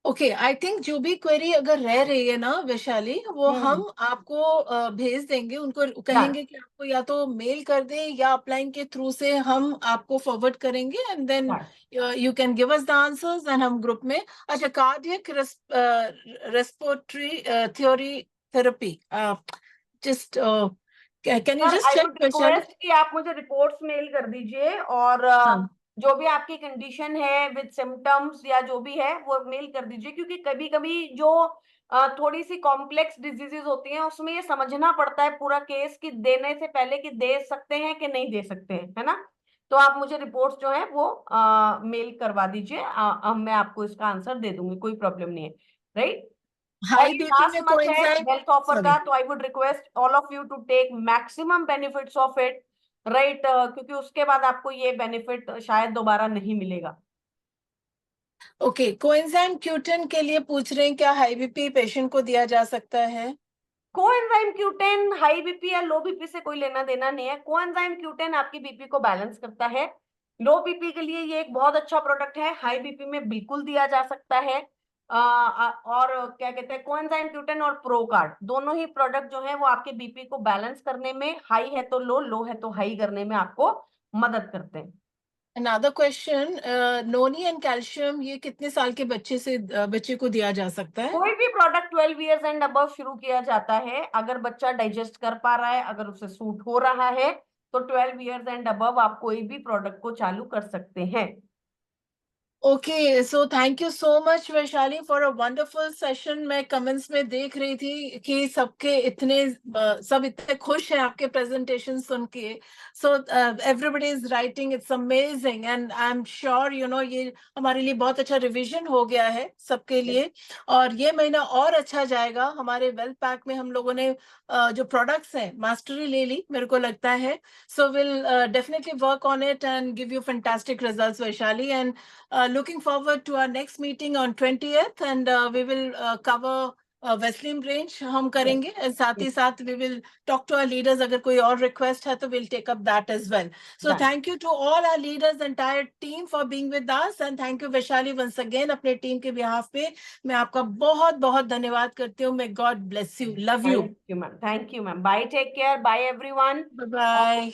Okay, I think जो भी क्वेरी अगर रह रही है ना वैशाली, वो हम आपको भेज देंगे, उनको कहेंगे कि आपको या तो मेल कर दें या अपलाइन के थ्रू से हम आपको फॉरवर्ड करेंगे, and then you can give us the answers and हम ग्रुप में। अच्छा, cardiac respiratory theory therapy, just can you just I check would Vaishali? Request कि आप मुझे रिपोर्ट्स मेल कर दीजिए, और जो भी आपकी कंडीशन है विद सिम्टम्स या जो भी है वो मेल कर दीजिए, क्योंकि कभी कभी जो थोड़ी सी कॉम्प्लेक्स डिजीजेस होती हैं उसमें ये समझना पड़ता है पूरा केस कि देने से पहले कि दे सकते हैं कि नहीं दे सकते हैं, है ना। तो आप मुझे रिपोर्ट्स जो है वो मेल करवा दीजिए, मैं आपको इसका आंसर दे दूंगी, कोई प्रॉब्लम नहीं है, राइट। और हाई ये बीपी लास्ट में मंथ है कोएंजाइम, हेल्थ ऑफर सॉरी, का, तो I would request all of you to take maximum benefits of it, right, क्योंकि उसके बाद आपको ये बेनिफिट शायद दोबारा नहीं मिलेगा। ओके, कोएंजाइम क्यूटिन के लिए पूछ रहे हैं, क्या हाई बीपी पेशेंट को दिया जा सकता है? कोएंजाइम क्यूटेन हाई बीपी या लो बीपी से कोई लेना देना नहीं है। कोएंजाइम क्यूटेन आपकी बीपी को बैलेंस करता है। लो बीपी के लिए ये एक बहुत अच्छा प्रोडक्ट है, हाई बीपी में बिल्कुल दिया जा सकता है। और क्या कहते हैं, कोएंजाइम क्यूटेन और प्रोकार्ड दोनों ही प्रोडक्ट जो है वो आपके बीपी को बैलेंस करने में, हाई है तो लो, लो है तो हाई करने में आपको मदद करते हैं। Another question, noni and calcium ये कितने साल के बच्चे को दिया जा सकता है? कोई भी प्रोडक्ट 12 इयर्स एंड अबव शुरू किया जाता है, अगर बच्चा डाइजेस्ट कर पा रहा है, अगर उसे सूट हो रहा है, तो 12 इयर्स एंड अबव आप कोई भी प्रोडक्ट को चालू कर सकते हैं। Okay, so thank you so much Vaishali for a wonderful session. मैं कमेंट्स में देख रही थी कि सब इतने खुश हैं आपके प्रेजेंटेशन सुन के। So everybody is writing it's amazing, and I am sure ये हमारे लिए बहुत अच्छा रिवीजन हो गया है सबके लिए। और ये महीना और अच्छा जाएगा। हमारे वेल्थ पैक में हम लोगों ने जो प्रोडक्ट्स हैं मास्टरी ले ली, मेरे को लगता है। So will definitely work on it and give you fantastic results Vaishali, and looking forward to our next meeting on 20th, and we will cover Wesleyan range हम करेंगे, साथ ही साथ we will talk to our leaders, अगर कोई और request है तो we'll take up that as well. So thank you to all our leaders, entire team for being with us, and thank you Vaishali once again अपने team के behalf पे मैं आपका बहुत बहुत धन्यवाद करती हूँ। May God bless you, love you. Thank you ma'am, bye, take care, bye everyone. Bye bye.